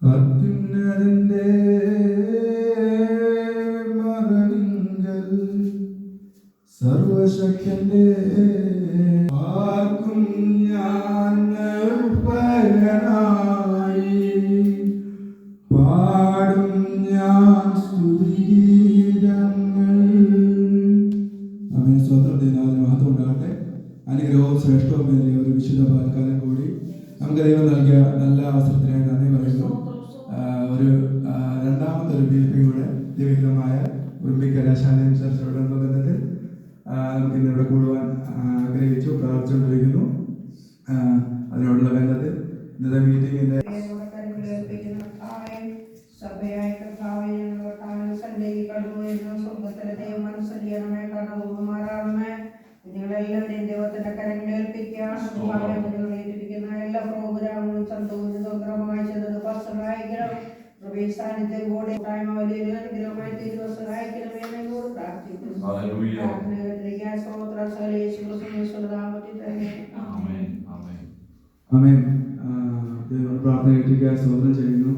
അത്യുന്നതന്റെ മറവിങ്കൽ സർവശക്തന്റെ ആർക്കും ഞാൻ പരനായി പാടും ഞാൻ സ്തുതിഗീതങ്ങൾ. അമ്മേ സ്വന്തം ദിനാലും മഹത്വം ഉണ്ടാകട്ടെ. അനുഗ്രഹവും ശ്രേഷ്ഠവും ഏറിയ ഒരു വിശുദ്ധ പാൽക്കാലം കൂടി നമുക്ക് ദൈവം നൽകിയ നല്ല അവസരത്തിനായി നന്ദി പറയുന്നു. ഒരു രണ്ടാമത്തെ ഒരു ബിപിയുടെ ദൈവികമായ ഉറുമ്പിക്കര ശാലയം ചർച്ചയോടുള്ള ബന്ധത്തിൽ നമുക്ക് ഇന്നിവിടെ കൂടുവാൻ ആഗ്രഹിച്ചു പ്രാർത്ഥിച്ചുകൊണ്ടിരിക്കുന്നു. അതിനോടുള്ള ബന്ധത്തിൽ ഇന്നത്തെ മീറ്റിംഗിന്റെ നിങ്ങളെല്ലാവരുടെയും ദൈവത്തിന്റെ കരങ്ങളേൽപ്പിക്കുക. എല്ലാ പ്രോഗ്രാമുകളും സന്തോഷമായി ചെയ്തത് സഹായിക്കണം. സാന്നിധ്യം കൂടെ വലിയൊരു അനുഗ്രഹമായി തീരുവ സഹായിക്കണമേ എന്നോട് പ്രാർത്ഥിക്കുന്നു. പ്രാർത്ഥന കേട്ടിരിക്കുക സ്തോത്രം ചെയ്യുന്നു.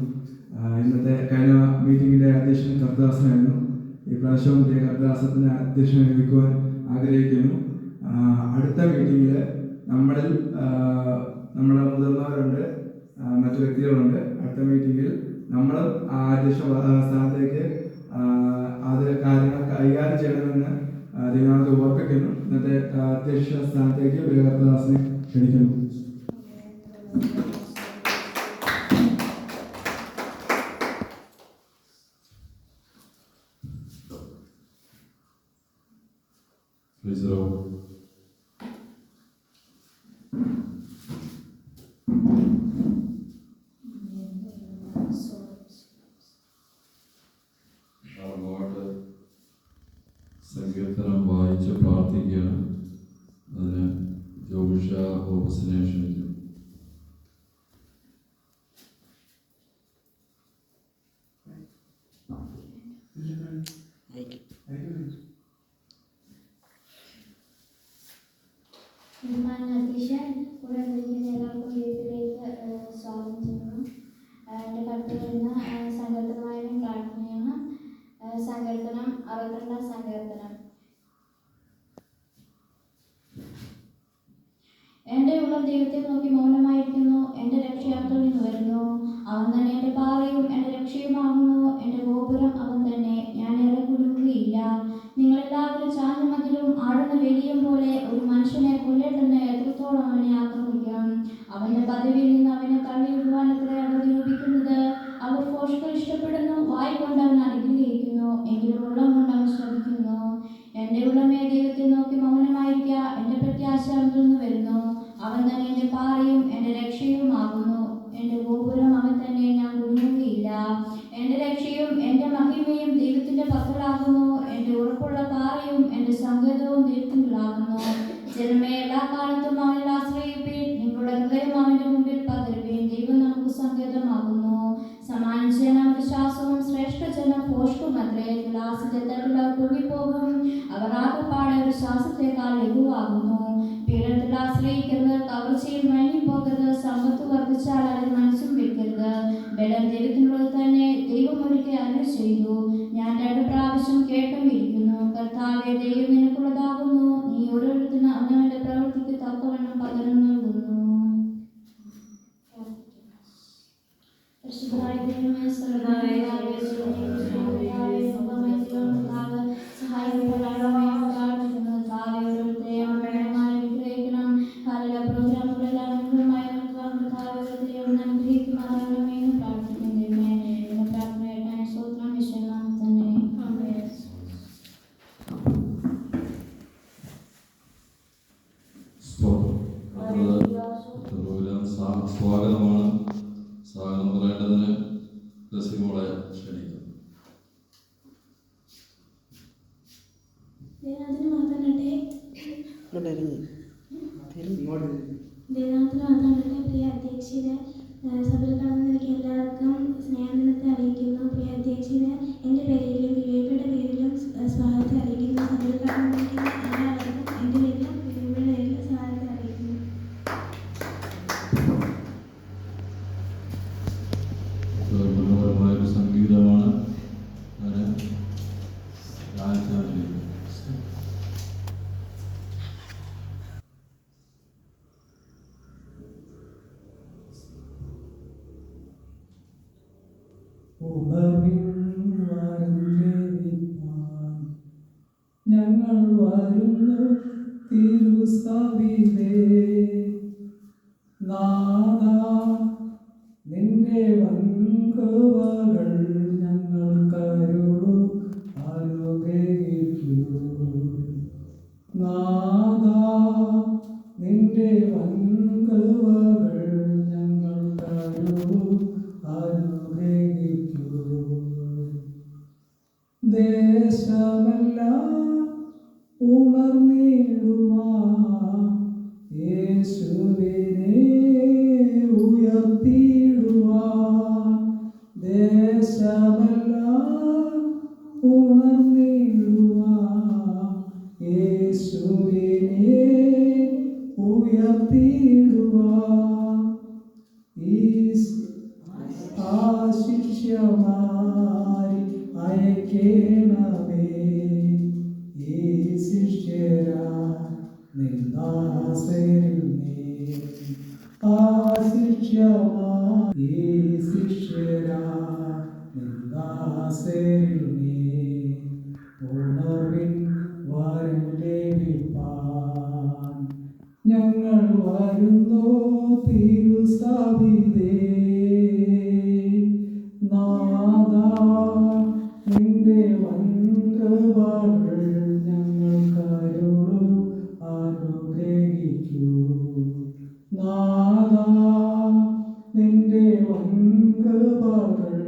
ഇന്നത്തെ കഴിഞ്ഞ മീറ്റിംഗിന്റെ അധ്യക്ഷൻ കർദാസനായിരുന്നു. ഈ പ്രാവശ്യവും കർദാസത്തിന് അധ്യക്ഷൻ നിയമിക്കുവാൻ ആഗ്രഹിക്കുന്നു. അടുത്ത മീറ്റിംഗിൽ നമ്മുടെ മുതിർന്നവരുണ്ട്, മറ്റു വ്യക്തികളുണ്ട്. അടുത്ത മീറ്റിംഗിൽ നമ്മൾ അധ്യക്ഷ സ്ഥാനത്തേക്ക് അത് കാര്യങ്ങൾ കൈകാര്യം ചെയ്യണമെന്ന് ദൈവത്തെ ഓർപ്പിക്കുന്നു. ഇന്നത്തെ അധ്യക്ഷ സ്ഥാനത്തേക്ക് കർദാസിനെ ക്ഷണിക്കുന്നു. സങ്കീർത്തനം വായിച്ച് പ്രാർത്ഥിക്കുകയാണ്. അതിന് ജോബിഷ ഓഫീസിനെ ക്ഷണിക്കുന്നു. അധ്യക്ഷൻ കൂടെ എല്ലാവർക്കും വീട്ടിലേക്ക് സ്വാഗതം ചെയ്യുന്നു. എൻ്റെ കടത്തിൽ വരുന്ന സങ്കീർത്തനമായ പ്രാർത്ഥനയാണ്. സങ്കീർത്തനം 62 സങ്കീർത്തനം. എൻ്റെ ഉള്ളം ദൈവത്തെ നോക്കി മൗനമായിരിക്കുന്നു. എൻ്റെ രക്ഷയാർത്ഥം നിന്ന് വരുന്നു. അവൻ തന്നെ എൻ്റെ പാറയും എൻ്റെ രക്ഷയുമാകുന്നു. എൻ്റെ ഗോപുരം അവൻ തന്നെ, ഞാൻ ഏറെ കുലുങ്ങുകയില്ല. നിങ്ങളെല്ലാവരും ചാഞ്ഞ മതിലും ആടുന്ന വേലിയും പോലെ ഒരു മനുഷ്യനെ കൊല്ലേണ്ടെന്ന് എത്രത്തോളം അവനെ ആക്രമിക്കാം. അവൻ്റെ പദവിയിൽ നിന്ന് അവനെ തള്ളിയിടുവാൻ എത്ര അവർ നിരൂപിക്കുന്നത്. അവർ പോഷകൾ ഇഷ്ടപ്പെടുന്നു, വായി കൊണ്ട് അവൻ അനുഗ്രഹിക്കുന്നു, എങ്കിലും ഉള്ളം കൊണ്ട് അവൻ ശ്രമിക്കുന്നു. എൻ്റെ ഉള്ളമേ ദൈവത്തെ നോക്കി മൗനമായിരിക്കുക. എൻ്റെ പ്രത്യാശ അവനിൽ നിന്ന് വരുന്നു. അവൻ തന്നെ എൻ്റെ പാറയും എൻ്റെ രക്ഷയുമാകുന്നു. എൻ്റെ ഗോപുരം അവൻ തന്നെ, ഞാൻ കുലുങ്ങുകയില്ല. എൻ്റെ രക്ഷയും എൻ്റെ മഹിമയും ദൈവത്തിൻ്റെ പക്കലാകുന്നു. എൻ്റെ ഉറപ്പുള്ള പാറയും എൻ്റെ സങ്കേതവും ദൈവത്തിലാകുന്നു. ജനമേ, എല്ലാ കാലത്തും അവനിൽ ആശ്രയിപ്പീൻ. നിങ്ങളുടെ ഹൃദയം അവൻ്റെ മുമ്പിൽ പകരുവീൻ. ദൈവം നമുക്ക് സങ്കേതമാകുന്നു. സമാനിച്ച നമ്മുടെ ശ്വാസവും ശ്രേഷ്ഠ ജനം പോഷ്കുമത്രേ. തുലാസിന്റെ തട്ടിൽ അവർ പൊങ്ങിപ്പോകും. അവർ ആകെപ്പാടെ ഒരു ശ്വാസത്തെക്കാൾ ലഘുവാകുന്നു. പീഠത്തിൽ ആശ്രയിക്കരുത്, കവർച്ചയിൽ മയങ്ങിപ്പോകരുത്. സമ്പത്ത് വർദ്ധിച്ചാൽ അതിൽ മനസ്സും വെക്കരുത്. ബലം ദൈവത്തിനുള്ളത് തന്നെ, ദൈവം ഒരിക്കൽ അരുളി ചെയ്തു. ഞാൻ 2 പ്രാവശ്യം കേട്ടും ഇരിക്കുന്നു. കർത്താവേ, ദൈവം നിനക്കുള്ളതാകുന്നു. നീ ഓരോരുത്തരും അവനവന്റെ പ്രവൃത്തിക്ക് തക്കവണ്ണം പകരം നൽകുന്നു. സ്വാഗതമാണ്. സ്വാഗതം പറയേണ്ടതിന് ലസിമോളെ ക്ഷണിക്കുന്നു. പ്രിയ അധ്യക്ഷരെ, സഭയിൽ കടന്നിരിക്കുന്ന എല്ലാവർക്കും സ്നേഹദിനത്തെ അറിയിക്കുന്നു. പ്രിയ അധ്യക്ഷ ഞങ്ങൾ വരുന്നു തിരുസവിധേ നാഥ നിന്റെ വൻകൃപകൾ ഞങ്ങൾക്കരുളു അനുഗ്രഹിക്കൂ നാഥ നിന്റെ വൻകൃപകൾ ഞങ്ങൾക്കരുളു അനുഗ്രഹിക്കൂ ദേശമെല്ലാം ഉണർന്നിടുവാൻ യേശുവിനെ ഉയർത്തിടുവാൻ ദേശമെല്ലാം ഉണർന്നിടുവാൻ യേശുവിനെ ഉയർത്തിടുവാൻ ശിഷ്യമാരി അയക്കേണമേ ഈ ശിഷ്യരാ നിന്ദാസരിൽ ഈ ശിഷ്യരാ നിന്ദാസരിൽ ഉണർവിൻ വരം ലഭിപ്പാൻ ഞങ്ങൾ വരുന്നു തിരുസവിധേ നാഥ നിന്റെ വൻകൃപകൾ ഞങ്ങൾക്കരുളു അനുഗ്രഹിക്കൂ നാഥ നിന്റെ വൻകൃപകൾ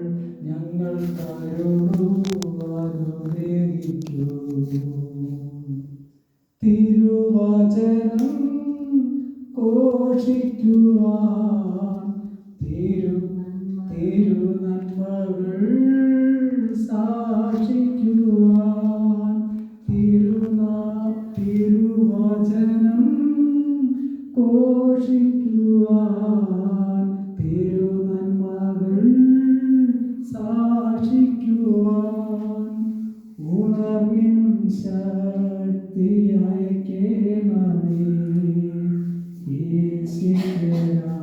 ഞങ്ങൾക്കരുളു അനുഗ്രഹിക്കൂ തിരുവചനം ഘോഷിക്കുവാൻ തിരുനന്മകൾ സാക്ഷിക്കുവാൻ തിരുവചനം ഘോഷിക്കുവാൻ തിരുനന്മകൾ സാക്ഷിക്കുവാൻ ഉണർവിൻ ശക്തി അയക്കേണമേ ഈ ശിഷ്യരാ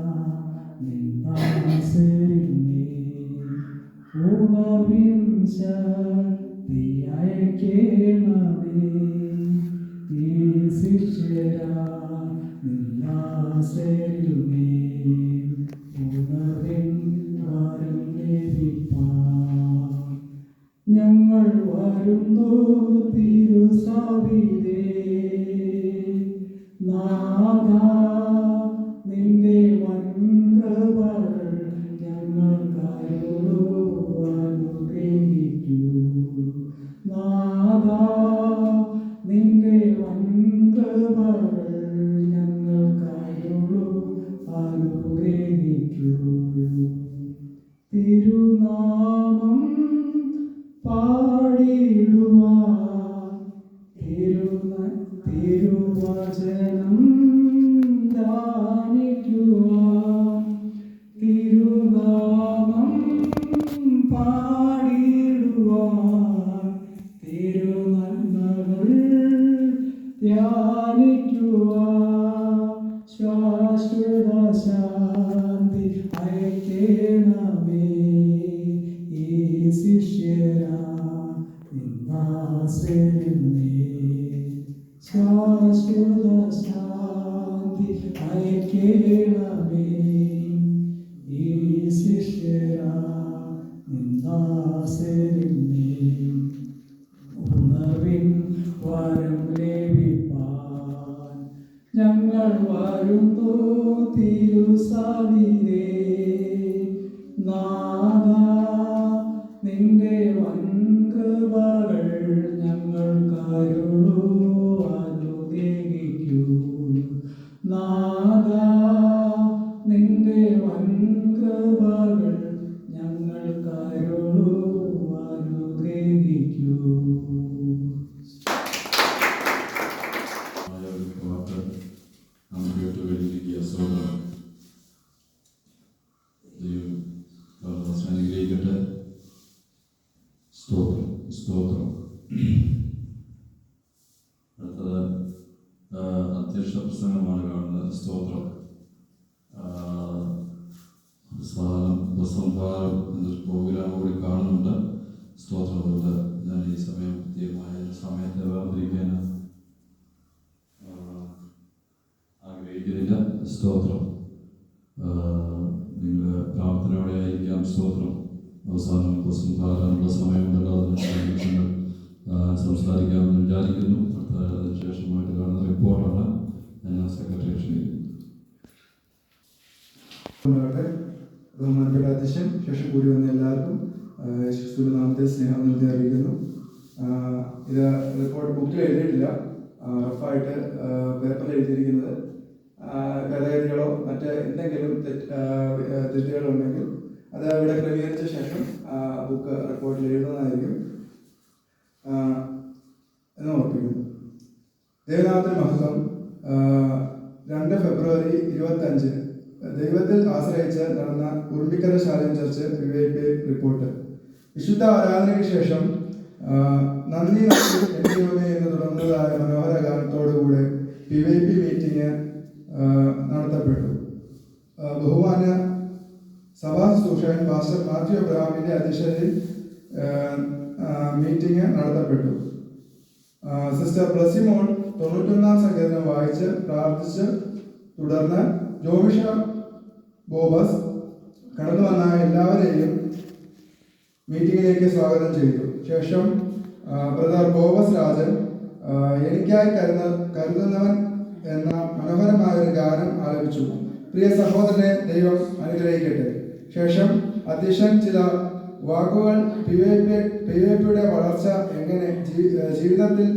ഉണർവിൻ ശക്തി അയക്കേണമേ ഈ ശിഷ്യരാ നിന്നാസരിമേ ഉണർവിൻ വരം ലഭിപ്പാൻ ഞങ്ങൾ വരുന്നു തിരുസവിധേ നാഥ നിന്റെ വൻകൃപകൾ ഞങ്ങൾക്കരുളു അനുഗ്രഹിക്കൂ നാഥ നിന്റെ വൻകൃപകൾ ഞങ്ങൾക്കരുളു അനുഗ്രഹിക്കൂ തിരുനാമം പാടിടുവാൻ തിരുവചനം ധ്യാനിക്കുവാൻ തിരുനാമം പാടിടുവാൻ തിരുനന്മകൾ ധ്യാനിക്കുവാൻ ശാശ്വത ശാന്തി അയക്കേണമേ ഈ ശിഷ്യരാ നിന്നാസരിമേ ശാശ്വത ശാന്തി അയക്കേണമേ ഈ ശിഷ്യരാ നിന്നാസരിമേ ഉണർവിൻ വരം ലഭിപ്പാൻ ഞങ്ങൾ വരുന്നു തിരുസവിധേ നാഥ നിന്റെ വൻകൃപകൾ ഞങ്ങൾക്കരുളു അനുഗ്രഹിക്കൂ നാഥ നിന്റെ വൻകൃപകൾ ഞങ്ങൾക്കരുളു അനുഗ്രഹിക്കൂ അനുഗ്രഹിക്കട്ടെ സ്തോത്രം സ്തോത്രം അടുത്തത് അധ്യക്ഷ പ്രസംഗമാണ് കാണുന്നത് സ്തോത്രം വസന്ത് സംഭാവന എന്നൊരു പ്രോഗ്രാം കൂടി കാണുന്നുണ്ട്. സ്തോത്രമുണ്ട്. ഞാൻ ഈ സമയം പ്രത്യേകമായ സമയത്തെ വേർതിരിക്കാൻ ആഗ്രഹിക്കുന്നില്ല. സ്തോത്രം. നിങ്ങൾ പ്രാർത്ഥനയോടെ ആയിരിക്കാം. സ്തോത്രം. അവസാനം ക്വസ്റ്റ്യൻ പറയാനുള്ള സമയമുണ്ടല്ലോ. അതിന് സംസാരിക്കാമെന്ന് വിചാരിക്കുന്നു. അതിനുശേഷമായിട്ട് കാണുന്ന റിപ്പോർട്ടാണ് ഞാൻ സെക്രട്ടറി ക്ഷണിക്കുന്നു. ബഹുമാനപ്പെട്ട അധ്യക്ഷൻ, ശേഷം കൂടി വന്ന എല്ലാവർക്കും യേശുക്രിസ്തുവിന്റെ നാമത്തിൽ സ്നേഹം അറിയിക്കുന്നു. ഇത് റിപ്പോർട്ട് ബുക്കിൽ എഴുതിയിട്ടില്ല, റഫായിട്ട് പേപ്പറിൽ എഴുതിയിരിക്കുന്നത്. ഭേദഗതികളോ മറ്റ് എന്തെങ്കിലും തെറ്റുകളോ ഉണ്ടെങ്കിൽ അത് ഇവിടെ ക്രമീകരിച്ച ശേഷം ബുക്ക് റിപ്പോർട്ടിൽ എഴുതുന്നതായിരിക്കും എന്ന് ഓർപ്പിക്കുന്നു. ദൈവനാമത്തിന് മഹത്വം. 2 ഫെബ്രുവരി 25 ദൈവത്തിൽ ആശ്രയിച്ച് നടന്ന ഉറുമ്പിക്കര ശാലയം ചർച്ച് PYP റിപ്പോർട്ട്. വിശുദ്ധ ആരാധനയ്ക്ക് ശേഷം നന്ദി എന്ന് തുടങ്ങുന്നതായ മനോഹര ഗാനത്തോടുകൂടെ PYP മീറ്റിംഗ് നടത്തപ്പെട്ടു. ബഹുമാന്യ സഭാ ശുശ്രൂഷകൻ പാസ്റ്റർ മാത്യു അബ്രഹാമിന്റെ അധ്യക്ഷതയിൽ മീറ്റിംഗ് നടത്തപ്പെട്ടു. സിസ്റ്റർ ബ്ലസ്സിമോൾ 91 സങ്കീർത്തനം വായിച്ച് പ്രാർത്ഥിച്ച് തുടർന്ന് ജോമിഷ ബോബസ് കടന്നു വന്ന എല്ലാവരെയും മീറ്റിംഗിലേക്ക് സ്വാഗതം ചെയ്തു. ശേഷം ബ്രദർ ബോബസ് രാജൻ എനിക്കായി കരുതുന്നവൻ എന്ന മനോഹരമായ ഒരു ഗാനം ആലപിച്ചു. പ്രിയ സഹോദരനെ ദൈവം അനുഗ്രഹിക്കട്ടെ. ശേഷം അധ്യക്ഷൻ ചില വാക്കുകൾ PYPയുടെ വളർച്ച എങ്ങനെ ജീവിതത്തിൽ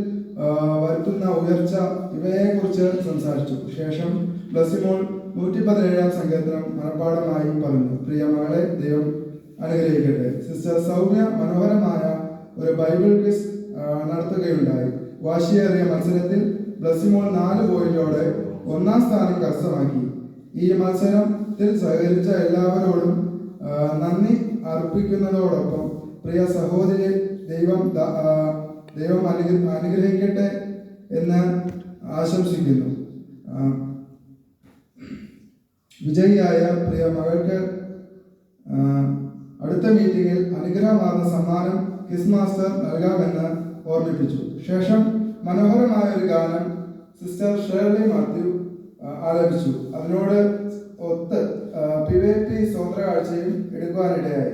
വരുത്തുന്ന ഉയർച്ച ഇവയെക്കുറിച്ച് സംസാരിച്ചു. ശേഷം ബ്ലസ്സിമോൾ 117 സങ്കീർത്തനം മനഃപ്പാഠമായി പറഞ്ഞു. പ്രിയ മകളെ ദൈവം അനുഗ്രഹിക്കട്ടെ. സിസ്റ്റർ സൗമ്യ മനോഹരമായ ഒരു ബൈബിൾ ക്വിസ് നടത്തുകയുണ്ടായി. വാശിയേറിയ മത്സരത്തിൽ ബ്ലസ്സിമോൾ 4 പോയിന്റോടെ 1ാം സ്ഥാനം കരസ്ഥമാക്കി. ഈ മത്സരത്തിൽ സഹകരിച്ച എല്ലാവരോടും നന്ദി അർപ്പിക്കുന്നതോടൊപ്പം പ്രിയ സഹോദരി ദൈവം അനുഗ്രഹിക്കട്ടെ എന്ന് ആശംസിക്കുന്നു. വിജയിയായ പ്രിയ മകൾക്ക് അടുത്ത മീറ്റിംഗിൽ അനുഗ്രഹമാർന്ന സമ്മാനം ക്വിസ് മാസ്റ്റർ നൽകാമെന്ന് ഓർമ്മിപ്പിച്ചു. ശേഷം മനോഹരമായ ഒരു ഗാനം സിസ്റ്റർ ഷേർലി മാത്യു ആലപിച്ചു. അതിനോട് ഒത്ത് PYP സ്വതന്ത്രകാഴ്ചയും എടുക്കുവാനിടയായി.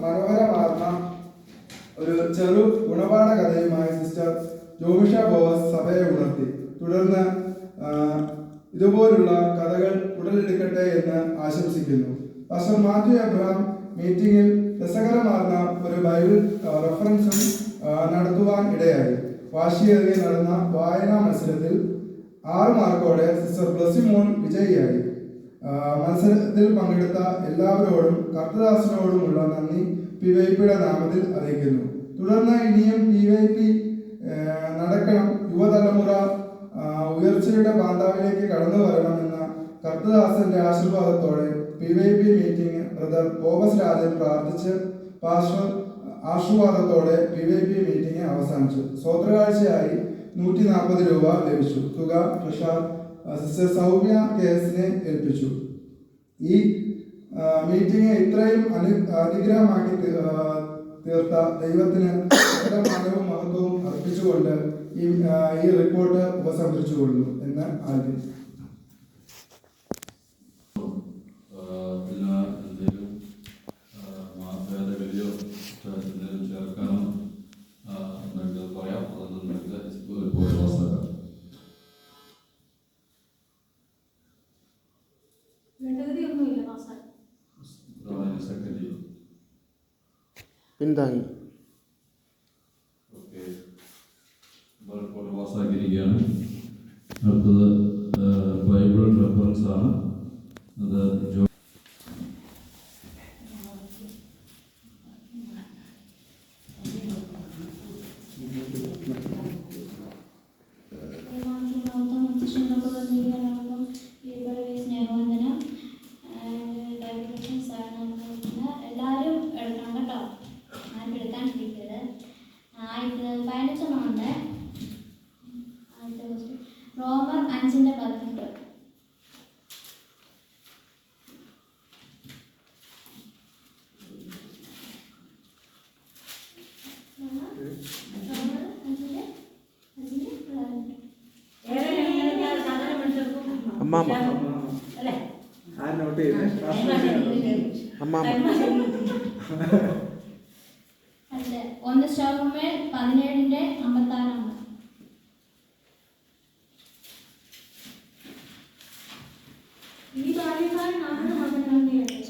മനോഹരമാർന്ന ഒരു ചെറു ഗുണപാഠ കഥയുമായി സിസ്റ്റർ ജോമിഷ ബോസ് സഭയെ ഉണർത്തി. തുടർന്ന് ഇതുപോലുള്ള കഥകൾ ഉടലെടുക്കട്ടെ എന്ന് ആശംസിക്കുന്നു. പാസ്റ്റർ മാത്യു അബ്രഹാം മീറ്റിംഗിൽ രസകരമാർന്ന ഒരു ബൈബിൾ റെഫറൻസും നടത്തുവാൻ ഇടയായി. വാശിയേറിയ നടന്ന വായനാ മത്സരത്തിൽ 6 മാർക്കോടെ സിസ്റ്റർ ബ്ലസ്സിമോൾ വിജയിയായി. മത്സരത്തിൽ പങ്കെടുത്ത എല്ലാവരോടും കർത്തദാസനോടുമുള്ള നന്ദി PYPയുടെ നാമത്തിൽ അറിയിക്കുന്നു. തുടർന്ന് ഇനിയും PYP നടക്കണം, യുവതലമുറ ഉയർച്ചയുടെ പാന്താവിലേക്ക് കടന്നു വരണമെന്ന കർത്തദാസന്റെ ആശീർവാദത്തോടെ PYP മീറ്റിംഗ് ബ്രദർ ബോബസ് രാജൻ പ്രാർത്ഥിച്ച് പാസ്റ്റർ ആശീർവാദത്തോടെ PYP മീറ്റിംഗ് അവസാനിച്ചു. സ്വതന്ത്രകാഴ്ചയായി 140 രൂപ ലഭിച്ചു. തുക ട്രഷറർ സിസ്റ്റർ സൗമ്യ കേസിനെ ഏൽപ്പിച്ചു. ഈ മീറ്റിംഗ് ഇത്രയും അനുഗ്രഹമാക്കി തീർത്ത ദൈവത്തിന് മാനവും മഹത്വവും അർപ്പിച്ചുകൊണ്ട് ഈ റിപ്പോർട്ട് ഉപസംഹരിച്ചുകൊള്ളുന്നു എന്ന് ആഗ്രഹിക്കുന്നു. പിന്താങ്ങി പാസ്സാക്കിയിരിക്കുകയാണ്. അടുത്തത് ബൈബിൾ റെഫറൻസ് ആണ്. അത് എല്ലാവരും എടുക്കണം കേട്ടോ. ആരും എടുക്കാണ്ടിരിക്കരുത്. 15 റോമർ 5:18. അമ്മാമ്മ. ആര് നോട്ട് ചെയ്തേ? അമ്മാമ്മ. അല്ല, 1 ശമൂവേൽ 17:56.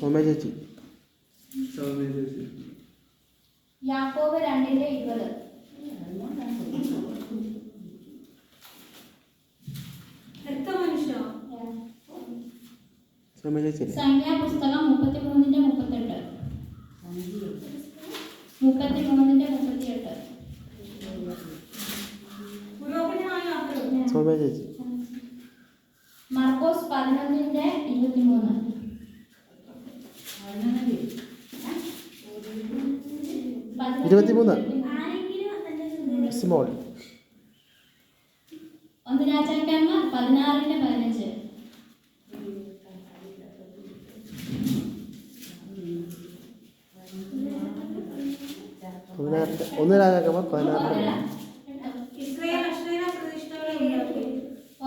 സൗമ്യ ചേച്ചി. യാക്കോബ് 2:20. സൗമ്യ ചേച്ചി. സംഖ്യാപുസ്തകം 33:38. 33:38. സൗമ്യ ചേച്ചി. മർക്കോസ് 11:23. സ്മോൾ. 1 രാജാക്കന്മാർ 16:15. 1 രാജാക്കന്മാർ 16.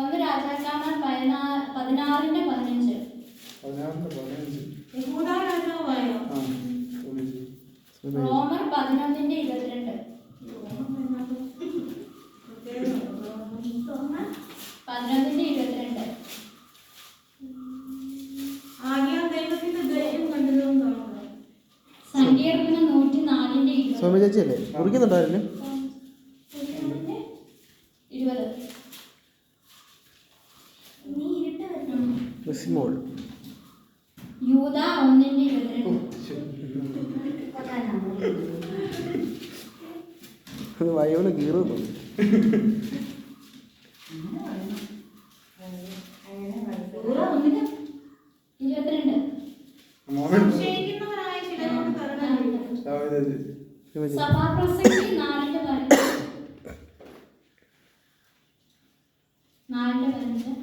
1 രാജാക്കന്മാർ 16:15. റോമർ 11:22. 11:22. സങ്കീർത്തനം 104:20. സൗമ്യ ചേച്ചി അല്ലേ കുറിക്കുന്നുണ്ടായിരുന്നു? 20. സ്മോൾ. യൂദ 1:22. അത് വയോന്ന് കീറുന്നു. 22. സഭാപ്രസംഗി 4:15. 4:15.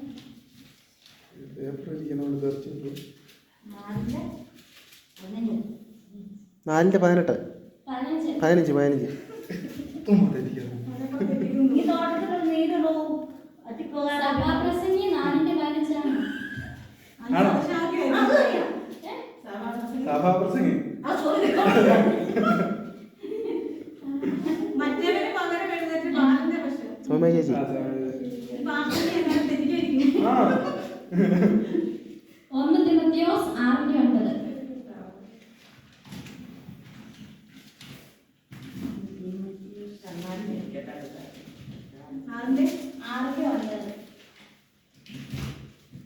പേപ്പർ ഇരിക്കുന്നോണ്ട് തെറിച്ചു. 4:18. 15. സഭാപ്രസംഗി 4:15 ആണ്. സഭാപ്രസംഗി സൗമ്യ ചേച്ചി. 1 തിമോഥെയോസ് 6:9. 6:9.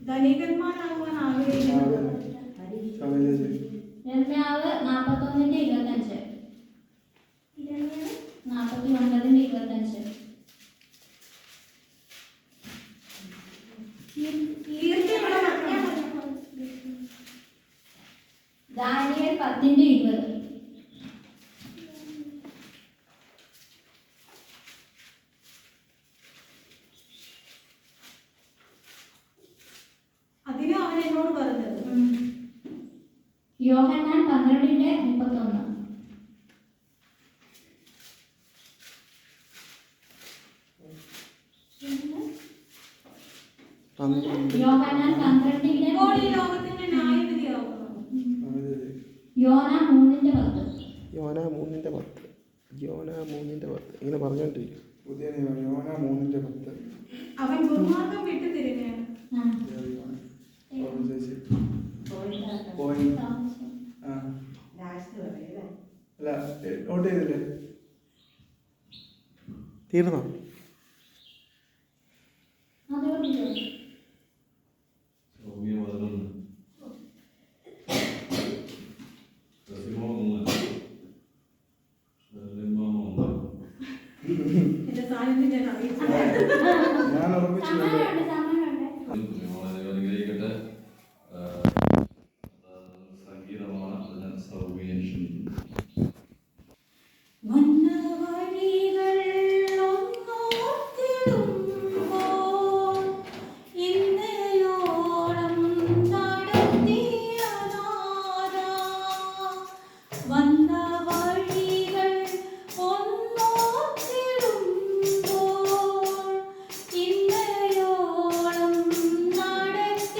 ധനികന്മാരാകുവാൻ ആഗ്രഹിക്കുന്നത് യെർമ്യാവ് 41:25. 49:25. ദാനിയേൽ 10:20. അതിനും അവൻ എന്നോട് പറഞ്ഞത് യോഹന്നാൻ 12:31. യോഹന്നാൻ 12:10. ഇപ്പോൾ ഈ ലോകത്തിന്റെ ന്യായവിധിയാവുന്നു. യോന 3:10. യോന 3:10. യോന 3:10. ഇങ്ങനെ പറഞ്ഞോണ്ടിരിക്കും. പുതിയ നിയമം യോന 3:10. അവൻ ദുർമാർഗം വിട്ടു തിരിഞ്ഞ് അല്ല നോട്ട് ചെയ്തില്ലേ? തീർന്നോ? സൗമ്യ 11. റസിമോ 3. എന്റെ സാന്നിധ്യം ഞാൻ അറിയിച്ചു. ഞാൻ ഉറപ്പിച്ചില്ല. അനുഗ്രഹിക്കട്ടെ. സംഗീതമാണ് അതിന് സൗമ്യ ക്ഷണിക്കുന്നു. നടത്തി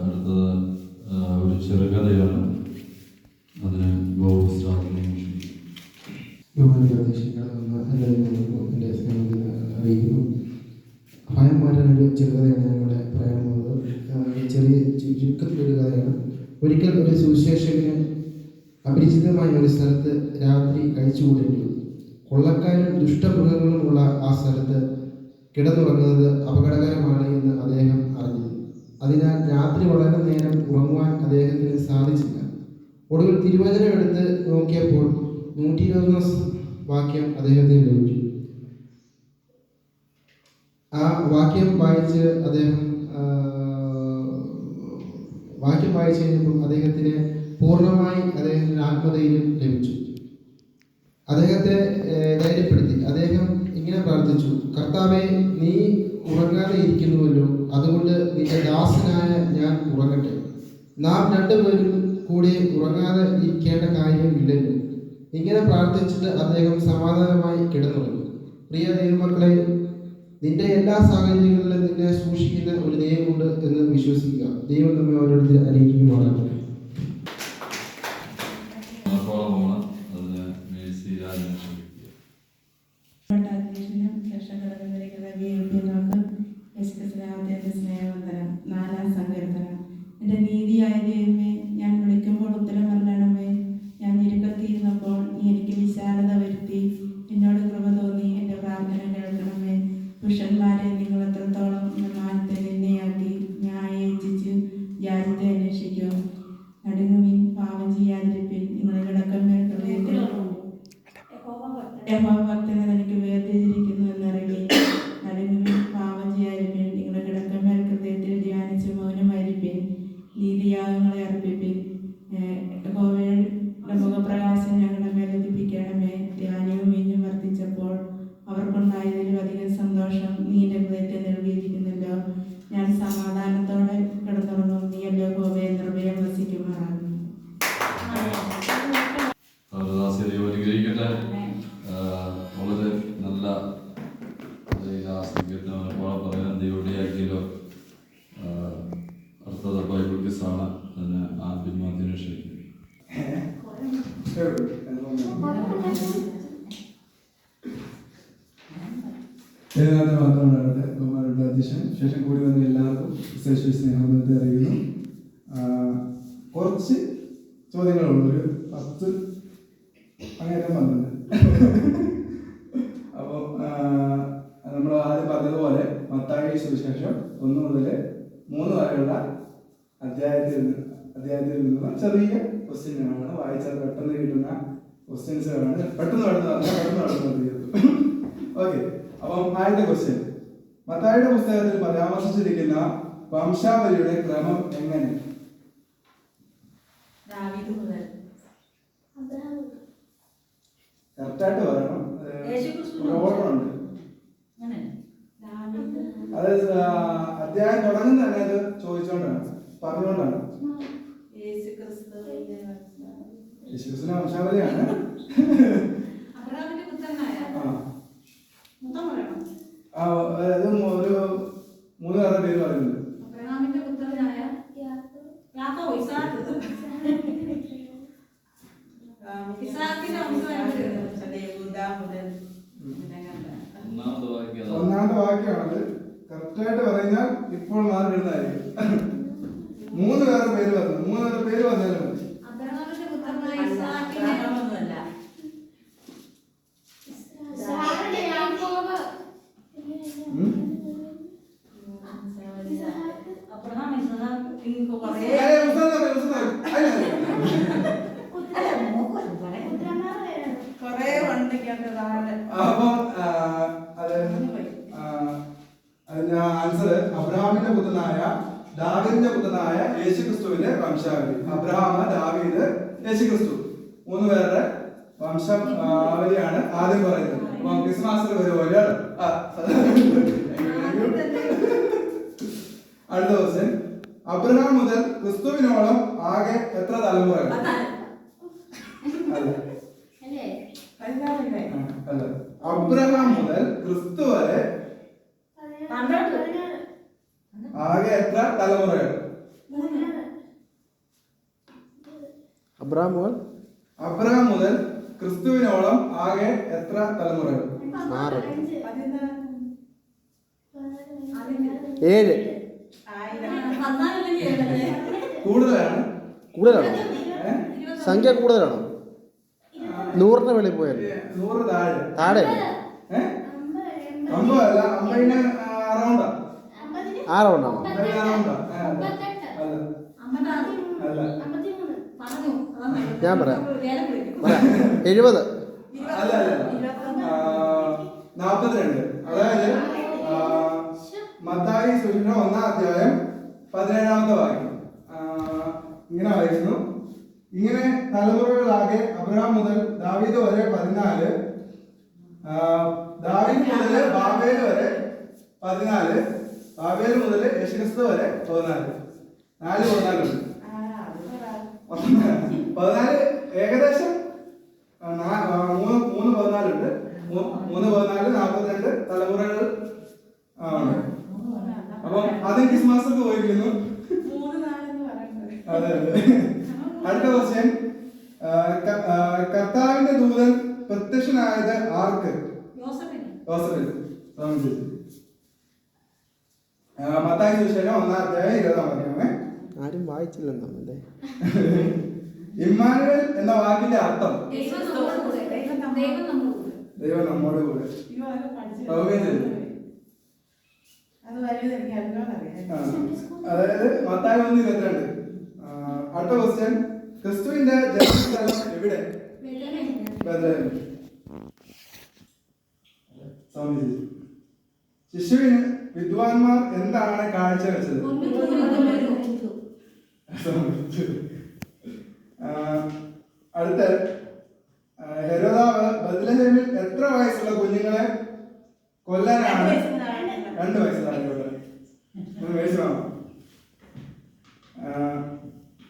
അടുത്തത് ഒരു ചെറുകഥയാണ്. അതിന് ബോബ് സ്റ്റാർട്ടിനെ ക്ഷണിക്കും. എൻ്റെ സ്നേഹത്തിൽ അറിയിക്കുന്നു. ഭയം മാറ്റാനൊരു ചെറുകഥയാണ് ഞങ്ങളുടെ പറയാനുള്ളത്. ചെറിയ ചുരുക്കത്തിലൊരു കഥയാണ്. ഒരിക്കൽ ഒരു സുവിശേഷകന് അപരിചിതമായ ഒരു സ്ഥലത്ത് രാത്രി കഴിച്ചുകൂടേണ്ടി വന്നു. കൊള്ളക്കാരും ദുഷ്ടമൃഗങ്ങളുമുള്ള ആ സ്ഥലത്ത് കിടന്നുറങ്ങുന്നത് അപകടകരമാണ് എന്ന് അദ്ദേഹം അറിഞ്ഞു. അതിനാൽ രാത്രി വളരെ നേരം ഉറങ്ങുവാൻ അദ്ദേഹത്തിന് സാധിച്ചില്ല. ഒടുവിൽ തിരുവചനം എടുത്ത് നോക്കിയപ്പോൾ 120 വാക്യം അദ്ദേഹത്തിന് ലഭിച്ചു. ആ വാക്യം വായിച്ച് കഴിഞ്ഞപ്പോൾ അദ്ദേഹത്തിന് പൂർണ്ണമായി അദ്ദേഹത്തിന് ആത്മധൈര്യം ലഭിച്ചു. അദ്ദേഹത്തെ ധൈര്യപ്പെടുത്തി. അദ്ദേഹം ഇങ്ങനെ പ്രാർത്ഥിച്ചു: കർത്താവേ, നീ ഉറങ്ങാതെ ഇരിക്കുന്നുവല്ലോ, അതുകൊണ്ട് നിന്റെ ദാസനായ ഞാൻ ഉറങ്ങട്ടെ. നാം രണ്ടുപേരും കൂടി ഉറങ്ങാതെ ഇരിക്കേണ്ട കാര്യമില്ലല്ലോ. ഇങ്ങനെ പ്രാർത്ഥിച്ചിട്ട് അദ്ദേഹം സമാധാനമായി കിടന്നുറങ്ങി. പ്രിയ ദൈവമക്കളെ, നിന്റെ എല്ലാ സാഹചര്യങ്ങളിലും നിന്നെ സൂക്ഷിക്കുന്ന ഒരു ദൈവമുണ്ട് എന്ന് വിശ്വസിക്കുക. ദൈവം നമ്മെ ഓരോരുത്തർ അനുഗ്രഹിക്കുമാറാകട്ടെ. എൻ്റെ നീതിയായ ദൈവമേ, ഞാൻ വിളിക്കുമ്പോൾ ഉത്തരം നൽകണമേ. ഞാൻ ഞെരുക്കത്തിയിരുന്നപ്പോൾ നീ എനിക്ക് വിശാലത വരുത്തി. എന്നോട് കൃപ തോന്നി എൻ്റെ പ്രാർത്ഥന കേൾക്കണമേ. പുരുഷന്മാരെ, നിങ്ങൾ എത്രത്തോളം മാനത്തെ നിന്നെയാക്കി ന്യായേച്ഛിച്ച് ജാതിത്തെ അന്വേഷിക്കും. നടുങ്ങുവിൻ, പാപം ചെയ്യാതിരിപ്പിൻ. നിങ്ങളുടെ കിടക്കന്മേൽ ഹൃദയത്തിൽ യഹോവഭക്തനെ തനിക്ക് വേർതിരിച്ചിരിക്കുന്നു എന്നറിയുവിൻ. നടുങ്ങുവിൻ, പാപം ചെയ്യാതിരിപ്പിൻ. നിങ്ങളുടെ കിടക്കന്മേൽ ഹൃദയത്തിൽ ധ്യാനിച്ച് മൗനമായിരിപ്പിൻ. നീതിയാഗങ്ങളെ അർപ്പിപ്പിൻ. യഹോവയുടെ മുഖപ്രകാശം ഞങ്ങളുടെ മേൽ ലഭിക്കണമേ. ധ്യാനവും വീഞ്ഞും വർദ്ധിച്ചപ്പോൾ അവർക്കുണ്ടായതിലും അധികം സന്തോഷം നീ എൻ്റെ ഹൃദയത്തെ നൽകിയിരിക്കുന്നല്ലോ. ഞാൻ സമാധാനത്തോടെ കിടന്നുറങ്ങും. നീയല്ലോ യഹോവയെ നിർഭയം വസിക്കുമാറാകും. വളരെ നല്ല പറയാൻ ദൈവടിയാക്കിയല്ലോ. അടുത്തത് ബൈബിൾ ക്വിസാണ്. അതിന് ആൽബിൻ മാത്യുവിനെ ക്ഷണിക്കും. ഏതാണ്ട് മാത്രമാണ് ബഹുമാനപ്പെട്ട അധ്യക്ഷൻ. ശേഷം കൂടി വന്ന എല്ലാവർക്കും വിശേഷ സ്നേഹബന്ധത്തെ അറിയുന്നു. കുറച്ച് ചോദ്യങ്ങളുള്ളൂ, ഒരു 10 അങ്ങനെ 12. അപ്പോൾ നമ്മൾ ആദ്യം പറഞ്ഞതുപോലെ മത്തായി സുവിശേഷം 1 മുതൽ 3 വരെയുള്ള അധ്യായത്തിൽ നിന്നുള്ള ചെറിയ ക്വസ്റ്റ്യനുകളാണ്. വായിച്ചാൽ പെട്ടെന്ന് കിട്ടുന്ന ക്വസ്റ്റ്യൻസുകളാണ്. പെട്ടെന്ന് ഓക്കെ. അപ്പം ആദ്യത്തെ ക്വസ്റ്റ്യൻ, മത്തായിയുടെ പുസ്തകത്തിൽ പരാമർശിച്ചിരിക്കുന്ന വംശാവലിയുടെ ക്രമം എങ്ങനെ? കറക്റ്റായിട്ട് പറയണം. ഓർഡറുണ്ട്. അത് അധ്യായം തുടങ്ങുന്ന തന്നെ അത് ചോദിച്ചുകൊണ്ടാണ്, പറഞ്ഞുകൊണ്ടാണ്. യേശുക്രിസ്തുവിന്റെ വംശാവലിയാണ്. അതായത് ഒരു 3 പേരുടെ പേര് പറയുന്നുണ്ട്. ഒന്നാമത്തെ വാക്യമാണത്. കറക്റ്റായിട്ട് പറഞ്ഞാൽ ഇപ്പോൾ മാറിയിടുന്നതായിരിക്കും. 3 പേരുടെ പേര് പറഞ്ഞു. 3 പേരുടെ പേര് പറഞ്ഞാലും മതി. അപ്പം അതിന്റെ ആൻസർ അബ്രഹാമിന്റെ പുത്രനായ ദാവീദിന്റെ പുത്രനായ യേശുക്രിസ്തുവിന്റെ വംശാവലി. അബ്രഹാം, ദാവീദ്, യേശുക്രിസ്തു 3 പേരുടെ വംശാവലിയാണ് ആദ്യം പറയുന്നത്. അപ്പം ക്രിസ്മസിൽ വരുമല്ലോ. അടുത്ത ക്വസ്റ്റ്യൻ, അബ്രഹാം മുതൽ ക്രിസ്തുവിനോളം ആകെ എത്ര തലമുറകൾ? അല്ല, അബ്രഹാം മുതൽ ക്രിസ്തു വരെ ആകെ എത്ര തലമുറകൾ? അബ്രഹാം മുതൽ ക്രിസ്തുവിനോളം ആകെ എത്ര തലമുറകൾ? 6 7 7 കൂടുതലാണ്. കൂടുതലാണോ? സംഖ്യ കൂടുതലാണോ? 100ന്റെ വെളിയിൽ പോയാൽ 100 താഴെ. താഴെ 50 അല്ല, 50 അറൗണ്ടാ. 6 ഉണ്ടാവും. 50 അറൗണ്ടാ. അല്ല ഞാൻ പറയാം 70. അല്ല 42. അതായത് മത്തായി സുവിശേഷം 1-ാം അധ്യായം 17-ാമത്തെ വാക്യം ഇങ്ങനെ വായിക്കുന്നു. ഇങ്ങനെ തലമുറകളാകെ അബ്രഹാം മുതൽ ദാവീദ് വരെ 14, ദാവീദ് മുതൽ ബാബേൽ വരെ 14, ബാബേൽ മുതൽ യേശുക്രിസ്തു വരെ 14. 14 ഏകദേശം 3 14 ഉണ്ട്. 3 14 42 തലമുറകൾ ആണ്. അപ്പം അത് ക്രിസ്മസ് ഒക്കെ പോയിരിക്കുന്നു. അതെ. അടുത്ത ക്വസ്റ്റ്യൻ, കർത്താവിന്റെ ദൂതൻ പ്രത്യക്ഷനായത് ആർക്ക്? യോസഫിന്. മത്തായി സുവിശേഷം 1-ാം അധ്യായം 20-ാം വാക്യമേ. ആരും വായിച്ചില്ലെന്നാണ്. ഇമ്മാനുവേൽ എന്ന വാക്കിന്റെ അർത്ഥം ദൈവം നമ്മോട് കൂടെ. അതായത് മത്തായി 1:22. അടുത്ത ക്വസ്റ്റ്യൻ, ക്രിസ്തുവിന്റെ ജന്മസ്ഥലം എവിടെ? ബെത്ലഹേം. ശിശുവിന് വിദ്വാൻമാർ എന്താണ് കാഴ്ചവെച്ചത്? അടുത്ത, ഹെരോദാവ് ബെത്ലഹേമിൽ എത്ര വയസ്സുള്ള കുഞ്ഞുങ്ങളെ കൊല്ലാനാണ്? 2 വയസ്സുള്ള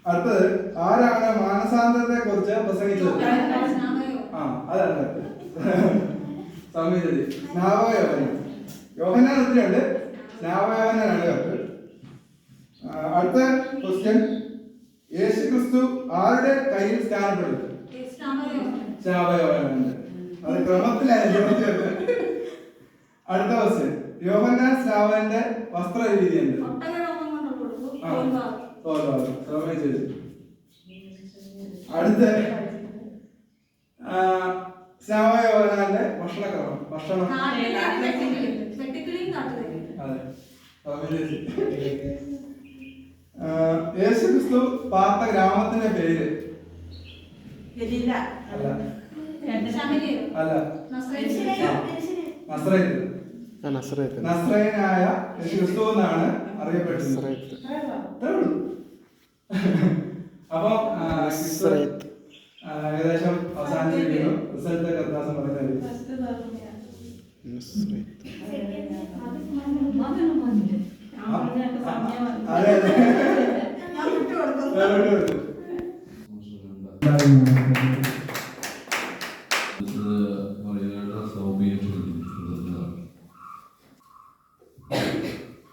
അടുത്തത്, ആരാണ് മാനസാന്തരത്തെ കുറിച്ച് പ്രസംഗിച്ചത്? അതല്ല സമീചതി. സ്നാപകയോഹന്നാൻ. യോഹന്നാൻ ഒത്തിരിയുണ്ട്, സ്നാപകയോഹന്നാനാണ് കറക്റ്റ്. അടുത്ത ക്വസ്റ്റ്യൻ, യേശു ക്രിസ്തു ആരുടെ കയ്യിൽ സ്നാനപ്പെട്ടു? സ്നാപകയോഹന്നാൻ. അത് ക്രമത്തിലായിരുന്നു. അടുത്ത ക്വസ്റ്റ്യൻ, യോഹന്നാൻ സ്നാപകന്റെ വസ്ത്രരീതി എന്ത്? അടുത്ത, സ്നാപകയോഹന്നാന്റെ ഭക്ഷണക്രമം. യേശു ക്രിസ്തു പാർത്ത ഗ്രാമത്തിന്റെ പേര്? അല്ല, നസ്രയനായ യേശു ക്രിസ്തു എന്നാണ് അറിയപ്പെടുന്നത്. അപ്പൊ ഏകദേശം അവസാനിച്ചിരിക്കുന്നു. റിസൾട്ട് കർത്താസം പറയുന്നത്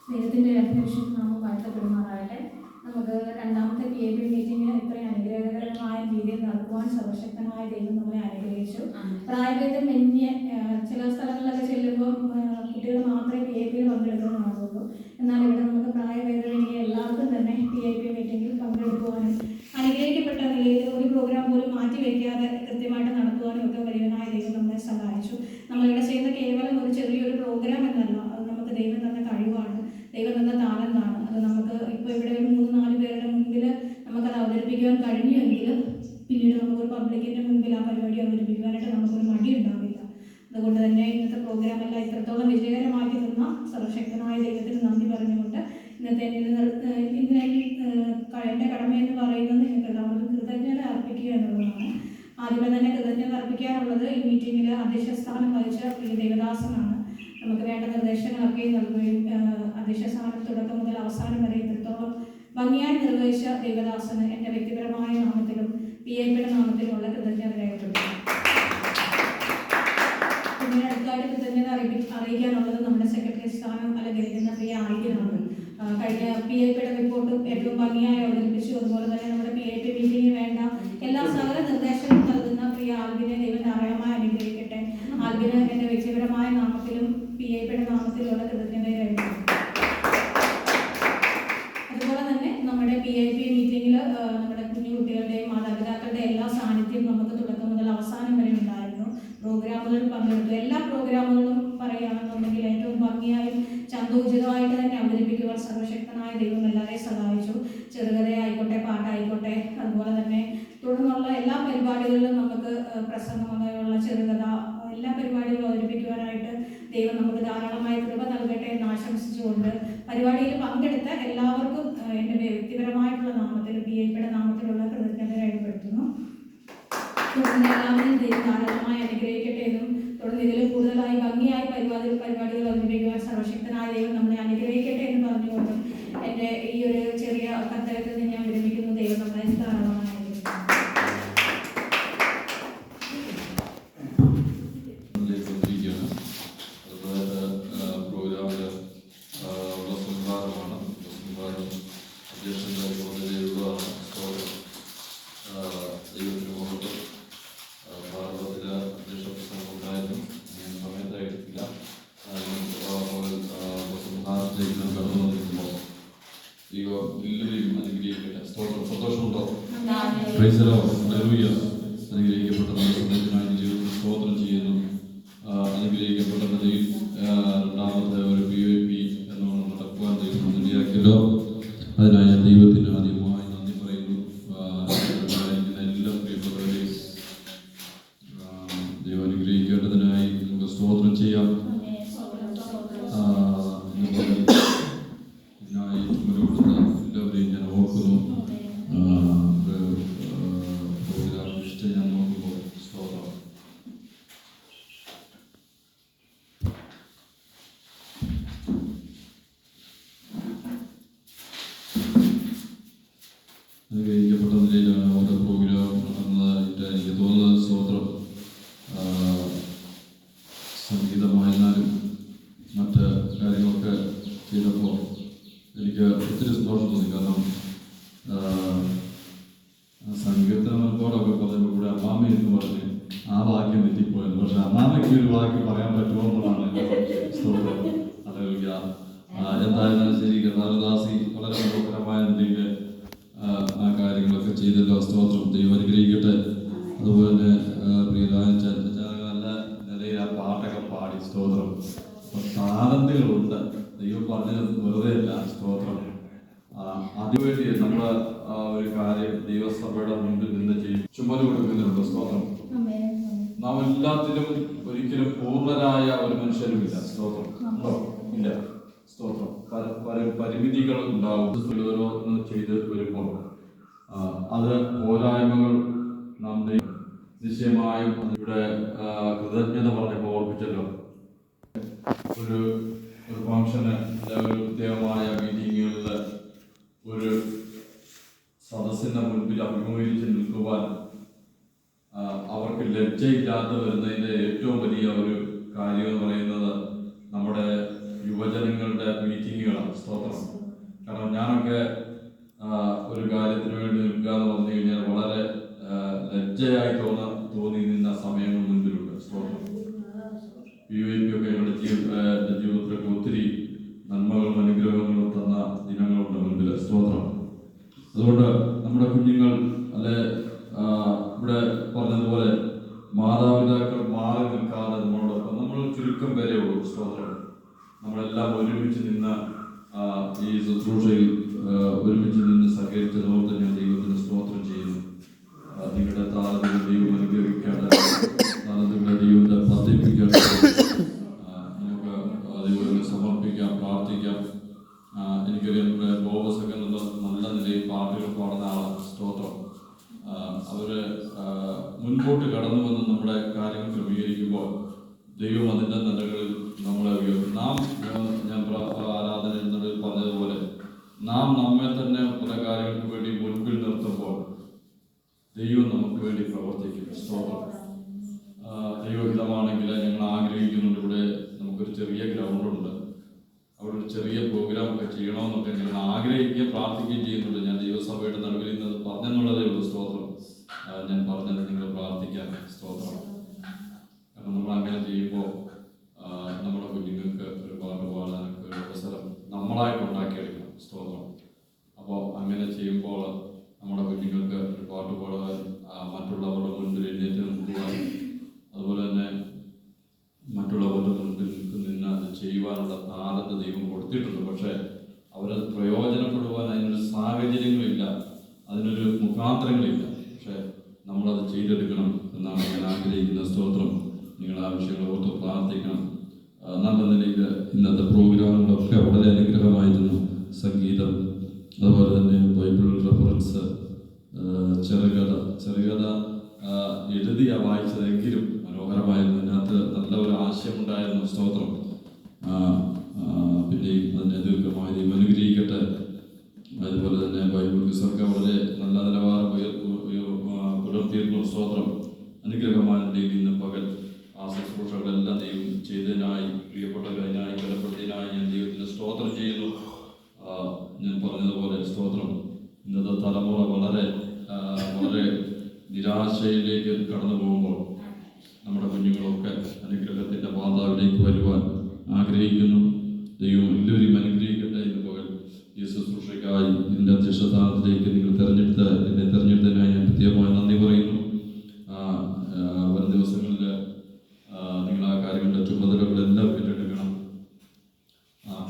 ദൈവത്തിന്റെ പരിശുദ്ധ നാമം വാഴ്ത്തപ്പെടുമാറാകട്ടെ. നമുക്ക് രണ്ടാമത്തെ PAP മീറ്റിംഗ് ഇത്രയും അനുഗ്രഹകരമായ രീതിയിൽ നടത്തുവാൻ സർവശക്തനായ ദൈവം നമ്മളെ അനുഗ്രഹിച്ചു. പ്രായഭേദമന്യേ ചില സ്ഥലങ്ങളിലൊക്കെ ചെല്ലുമ്പോൾ കുട്ടികൾ മാത്രമേ PAP പങ്കെടുക്കുന്നതാണുള്ളൂ. എന്നാൽ ഇവിടെ നമുക്ക് പ്രായഭേദമന്യേ എല്ലാവർക്കും തന്നെ PAP മീറ്റിംഗിൽ പങ്കെടുക്കുവാനും അനുഗ്രഹിക്കപ്പെട്ട നിലയിൽ ഒരു പ്രോഗ്രാം പോലും മാറ്റി വയ്ക്കാതെ കൃത്യമായിട്ട് നടത്തുവാനും ഒക്കെ വലിയവനായ ദൈവം നമ്മളെ സഹായിച്ചു. നമ്മളിവിടെ ചെയ്യുന്ന കേവലം ഒരു ചെറിയൊരു പ്രോഗ്രാം എന്നല്ല, അത് നമുക്ക് ദൈവം തന്ന കഴിവാണ്, ദൈവം തന്ന താലന്താണ്. അത് നമുക്ക് ഇപ്പോൾ ഇവിടെ ഒരു 3-4 പേരുടെ മുൻപിൽ നമുക്കത് അവതരിപ്പിക്കുവാൻ കഴിഞ്ഞുവെങ്കിൽ പിന്നീട് നമുക്കൊരു പബ്ലിക്കിൻ്റെ മുൻപിൽ ആ പരിപാടി അവതരിപ്പിക്കുവാനായിട്ട് നമുക്കൊരു മടി ഉണ്ടാവില്ല. അതുകൊണ്ട് തന്നെ ഇന്നത്തെ പ്രോഗ്രാം എല്ലാം ഇത്രത്തോളം വിജയകരമാക്കി തന്ന സർവശക്തനായ ദൈവത്തിന് നന്ദി പറഞ്ഞുകൊണ്ട് ഇന്നത്തെ എൻ്റെ കടമയെന്ന് പറയുന്നത് നിങ്ങൾക്ക് എല്ലാവർക്കും കൃതജ്ഞത അർപ്പിക്കുക എന്നുള്ളതാണ്. ആദ്യമേ തന്നെ കൃതജ്ഞത അർപ്പിക്കാനുള്ളത് ഈ മീറ്റിങ്ങിൽ അധ്യക്ഷ സ്ഥാനം വഹിച്ച പ്രിയ ദേവദാസനാണ്. നമുക്ക് വേണ്ട നിർദ്ദേശങ്ങളൊക്കെ നൽകുകയും അധ്യക്ഷ സ്ഥാനം തുടക്കം മുതൽ അവസാനം വരെ ഇത്രത്തോളം ഭംഗിയായി നിർവഹിച്ച ദേവദാസന് എൻ്റെ വ്യക്തിപരമായ നാമത്തിലും PAPയുടെ നാമത്തിലുമുള്ള കൃതജ്ഞത രേഖപ്പെടുത്തുന്നു. പിന്നെ അടുത്തായിട്ട് കൃതജ്ഞത അറിയിക്കാനുള്ളത് നമ്മുടെ സെക്രട്ടറി സ്ഥാനം അലങ്കരിക്കുന്ന പ്രിയ ആയിരമാണ്. കഴിഞ്ഞ PAPയുടെ റിപ്പോർട്ടും ഏറ്റവും ഭംഗിയായി അവതരിപ്പിച്ചു. അതുപോലെ തന്നെ നമ്മുടെ PAP മീറ്റിംഗിന് വേണ്ട എല്ലാ പ്രോഗ്രാമുകളിൽ പങ്കെടുത്തു. എല്ലാ പ്രോഗ്രാമുകളും പറയുകയാണെന്നുണ്ടെങ്കിൽ ഏറ്റവും ഭംഗിയായും ചന്തോചിതമായിട്ട് തന്നെ അവതരിപ്പിക്കുവാൻ സർവശക്തനായ ദൈവം എല്ലാവരെയും സഹായിച്ചു. ചെറുകഥയായിക്കോട്ടെ, പാട്ടായിക്കോട്ടെ, അതുപോലെ തന്നെ തുടർന്നുള്ള എല്ലാ പരിപാടികളിലും നമുക്ക് പ്രസംഗം, അങ്ങനെയുള്ള ചെറുകഥ, എല്ലാ പരിപാടികളും അവതരിപ്പിക്കുവാനായിട്ട് ദൈവം നമുക്ക് ധാരാളമായ കൃപ നൽകട്ടെ എന്ന് ആശംസിച്ചുകൊണ്ട് പരിപാടിയിൽ പങ്കെടുത്ത എല്ലാവർക്കും എൻ്റെ വ്യക്തിപരമായിട്ടുള്ള നാമത്തിൽ PIPയുടെ നാമത്തിലുള്ള കൃതജ്ഞത രേഖപ്പെടുത്തുന്നു. തുടർന്ന് എല്ലാവരും ദൈവം ധാരാളമായി അനുഗ്രഹിക്കട്ടെ എന്നും തുടർന്ന് ഇതിലും കൂടുതലായി ഭംഗിയായി പരിപാടികൾ അവതരിപ്പിക്കുവാൻ സർവശക്തനായ ദൈവം നമ്മളെ അനുഗ്രഹിക്കട്ടെ എന്ന് പറഞ്ഞുകൊണ്ടും എൻ്റെ ഈ ഒരു ചെറിയ കർത്തവ്യത്തിൽ നിന്ന് ഞാൻ വിരമിക്കുന്നു. ദൈവം നമ്മളെ ധാരാളമായി അനുഗ്രഹിക്കപ്പെട്ട നമ്മുടെ ജീവിതത്തിൽ സ്തോത്രം ചെയ്യുന്നു. അനുഗ്രഹിക്കപ്പെട്ട രണ്ടാമത്തെ ഒരു PIP എന്നോണം നടക്കുവാൻ ദൈവം ഇടയാക്കിയല്ലോ. അതിനായി ഞാൻ ദൈവത്തിന് ആദ്യമായി നന്ദി പറയുന്നു. എല്ലാ പ്രിയപ്പെട്ടവരെയും ദൈവം അനുഗ്രഹിക്കേണ്ടതിനായി നമുക്ക് സ്തോത്രം ചെയ്യാം. ഇതിനായി ചുമരുകൊടുത്ത എല്ലാവരെയും ഞാൻ ഓർക്കുന്നു. ഞാൻ നോക്കുമ്പോൾ സ്തോത്രം അനുഗ്രഹിക്കപ്പെട്ട നിലയിലാണ് ഓരോ പ്രോഗ്രാം നടന്നതായിട്ട് എനിക്ക് തോന്നുന്നത്. സ്തോത്രം സംഗീതമായിരുന്നാലും മറ്റ് കാര്യങ്ങളൊക്കെ ചെയ്തപ്പോൾ എനിക്ക് ഒത്തിരി സന്തോഷം തോന്നി. കാരണം സംഗീതത്തോടൊക്കെ പറഞ്ഞപ്പോൾ കൂടെ അമ്മാമ എന്ന് പറഞ്ഞ് ആ വാക്യം തെറ്റിപ്പോയത്. പക്ഷെ അമ്മാമയ്ക്ക് ഒരു വാക്യം പറയാൻ പറ്റുമോ എന്നുള്ളതാണ് എൻ്റെ സ്തോത്രം. അല്ലെങ്കിൽ എന്തായാലും ശരി, കർത്താരദാസി വളരെ മനോഹരമായ നിലയിൽ ആ കാര്യങ്ങളൊക്കെ ചെയ്തല്ലോ. സ്തോത്രം. ദൈവം അനുഗ്രഹിക്കട്ടെ. അതുപോലെ തന്നെ നല്ല നിലയിൽ ആ പാട്ടൊക്കെ പാടി. സ്തോത്രം. താരങ്ങളുണ്ട്. ദൈവം പറഞ്ഞത് വെറുതെ അല്ല. സ്തോത്രം. അതിനുവേണ്ടി നമ്മൾ ഒരു കാര്യം ദൈവസഭയുടെ മുമ്പിൽ നിന്ന് ചെയ്യും. ചുമല് കൊടുക്കുന്നുണ്ട്. സ്തോത്രം. നാം എല്ലാത്തിലും ഒരിക്കലും പൂർണ്ണരായ ഒരു മനുഷ്യരുമില്ല. സ്തോത്രം. ഇല്ല. സ്തോത്രം. പരിമിതികൾ ഉണ്ടാവും. ഓരോന്ന് ചെയ്ത് വരുമ്പോൾ അത് പോരായ്മകൾ നാം നിശ്ചയമായും ഇവിടെ കൃതജ്ഞത പറഞ്ഞപ്പോൾ ഓർപ്പിച്ചല്ലോ. ഒരു ഫംഗ്ഷന്, ഒരു പ്രത്യേകമായ മീറ്റിങ്ങുകളിൽ ഒരു സദസ്സിന്റെ മുൻപിൽ അഭിമുഖീകരിച്ച് നിൽക്കുവാൻ അവർക്ക് ലജ്ജയില്ലാതെ വരുന്നതിൻ്റെ ഏറ്റവും വലിയ ഒരു കാര്യം എന്ന് പറയുന്നത് നമ്മുടെ യുവജനങ്ങളുടെ മീറ്റിങ്ങുകളാണ്. സ്തോത്രം. കാരണം ഞാനൊക്കെ ഒരു കാര്യത്തിന് വേണ്ടി നിൽക്കുക എന്ന് പറഞ്ഞു കഴിഞ്ഞാൽ വളരെ ലജ്ജയായി തോന്നി നിന്ന സമയങ്ങൾ മുൻപിലുണ്ട്. സ്തോത്രം. PIP ഒക്കെ ഞങ്ങളുടെ ജീവിതത്തിലൊക്കെ ഒത്തിരി നന്മകളും അനുഗ്രഹങ്ങളും തന്ന ദിനങ്ങളുണ്ട് മുൻപിൽ. സ്തോത്രം. അതുകൊണ്ട് നമ്മുടെ കുഞ്ഞുങ്ങൾ ഇവിടെ പറഞ്ഞതുപോലെ മാതാപിതാക്കൾ മാറി നിൽക്കാതെ നമ്മളോടൊപ്പം നമ്മൾ ചുരുക്കം പേരേ ഉള്ളൂ. സ്തോത്രം. നമ്മളെല്ലാം ഒരുമിച്ച് നിന്ന് ഈ ശുശ്രൂഷയിൽ ഒരുമിച്ച് നിന്ന് സഹകരിച്ചതോടെ ഞാൻ ദൈവത്തിന് സ്തോത്രം ചെയ്യുന്നു. നിങ്ങളുടെ താളത്തിൽ ദൈവം അനുഗ്രഹിക്കേണ്ട, താളത്തിൻ്റെ ദൈവത്തെ വർദ്ധിപ്പിക്കേണ്ട, നമുക്ക് ദൈവത്തിന് സമർപ്പിക്കാം, പ്രാർത്ഥിക്കാം. എനിക്കറിയാം ബോബസൊക്കെ നല്ല നിലയിൽ പാട്ടുകൾ പാടുന്ന ആളാണ്. സ്തോത്രം. അവര് മുൻപോട്ട് കടന്നു വന്ന് നമ്മുടെ കാര്യങ്ങൾ ക്രമീകരിക്കുമ്പോൾ ദൈവം അതിൻ്റെ നിലകളിൽ നമ്മളെ ഞാൻ ആരാധന എന്നതിൽ പറഞ്ഞതുപോലെ നാം നമ്മെ തന്നെ പല കാര്യങ്ങൾക്ക് വേണ്ടി മുൻപിൽ നിർത്തുമ്പോൾ ദൈവം നമുക്ക് വേണ്ടി പ്രവർത്തിക്കും. സ്തോത്രം. ദൈവഹിതമാണെങ്കിൽ ഞങ്ങൾ ആഗ്രഹിക്കുന്നുണ്ട്. ഇവിടെ നമുക്കൊരു ചെറിയ ഗ്രൗണ്ടുണ്ട്. അവിടെ ഒരു ചെറിയ പ്രോഗ്രാം ഒക്കെ ചെയ്യണമെന്നൊക്കെ ഞങ്ങൾ ആഗ്രഹിക്കുകയും പ്രാർത്ഥിക്കുകയും ചെയ്യുന്നുണ്ട്. ഞാൻ ദൈവസഭയുടെ നടുവിൽ ഇന്നത് പറഞ്ഞെന്നുള്ളതേ ഉള്ളൂ. സ്തോത്രം. ഞാൻ പറഞ്ഞത് നിങ്ങൾ പ്രാർത്ഥിക്കാൻ. സ്തോത്രം. കാരണം നമ്മൾ അങ്ങനെ ചെയ്യുമ്പോൾ നമ്മുടെ കുഞ്ഞുങ്ങൾക്ക് ഒരു പാട്ട് പാടാനൊക്കെ ഒരു അവസരം നമ്മളായിട്ട് ഉണ്ടാക്കിയെടുക്കണം. സ്തോത്രം. അപ്പോൾ അങ്ങനെ ചെയ്യുമ്പോൾ നമ്മുടെ കുഞ്ഞുങ്ങൾക്ക് ഒരു പാട്ട് പാടുവാൻ, മറ്റുള്ളവരുടെ മുൻപിൽ എഴുന്നേറ്റ് നിൽക്കുവാൻ, അതുപോലെ തന്നെ അതിനൊരു മുഖാന്തരങ്ങളില്ല. പക്ഷെ നമ്മളത് ചെയ്തെടുക്കണം എന്നാണ് ഞാൻ ആഗ്രഹിക്കുന്ന. സ്തോത്രം. നിങ്ങൾ ആ വിഷയങ്ങൾ ഓർത്ത് പ്രാർത്ഥിക്കണം. നല്ല നിലയിൽ ഇന്നത്തെ പ്രോഗ്രാമുകളൊക്കെ വളരെ അനുഗ്രഹമായിരുന്നു. സംഗീതം, അതുപോലെ തന്നെ ബൈബിൾ റെഫറൻസ്, ചെറുകഥ എഴുതിയ വായിച്ചതെങ്കിലും മനോഹരമായിരുന്നു. അതിനകത്ത് നല്ല ഒരു ആശയമുണ്ടായിരുന്നു. സ്തോത്രം. പിന്നെയും അതിനെ ദീർഘമായി ദൈവം അനുഗ്രഹിക്കട്ടെ. അതുപോലെ തന്നെ ബൈബിൾ ക്വിസൊക്കെ വളരെ നല്ല നിലവാരം പുലർത്തിയിരുന്നു. സ്തോത്രം. അനുഗ്രഹമായ നിലയിൽ ഇന്ന് പകൽ ആ ശുശ്രൂഷകളെല്ലാം ദൈവം ചെയ്തതിനായി, പ്രിയപ്പെട്ടതിനായി, ബലപ്പെടുത്തിയതിനായി ഞാൻ ദൈവത്തിന് സ്തോത്രം ചെയ്യുന്നു. ഞാൻ പറഞ്ഞതുപോലെ സ്തോത്രം. ഇന്നത്തെ തലമുറ വളരെ നിരാശയിലേക്ക് കടന്നു പോകുമ്പോൾ നമ്മുടെ കുഞ്ഞുങ്ങളൊക്കെ അനുഗ്രഹത്തിൻ്റെ പാതാവിലേക്ക് വരുവാൻ ആഗ്രഹിക്കുന്നു. ദൈവം എല്ലാവരെയും അനുഗ്രഹിക്കട്ടെ. ഇന്ന് പകൽ ഈ ശുശ്രൂഷയ്ക്കായി ഇതിൻ്റെ അധ്യക്ഷസ്ഥാനത്തിലേക്ക് നിങ്ങൾ എന്നെ തിരഞ്ഞെടുത്തതിനായി ഞാൻ പ്രത്യേകമായി നന്ദി പറയുന്നു. വരും ദിവസങ്ങളിൽ നിങ്ങൾ ആ കാര്യങ്ങളുടെ ചുമതലകളെല്ലാം ഏറ്റെടുക്കണം.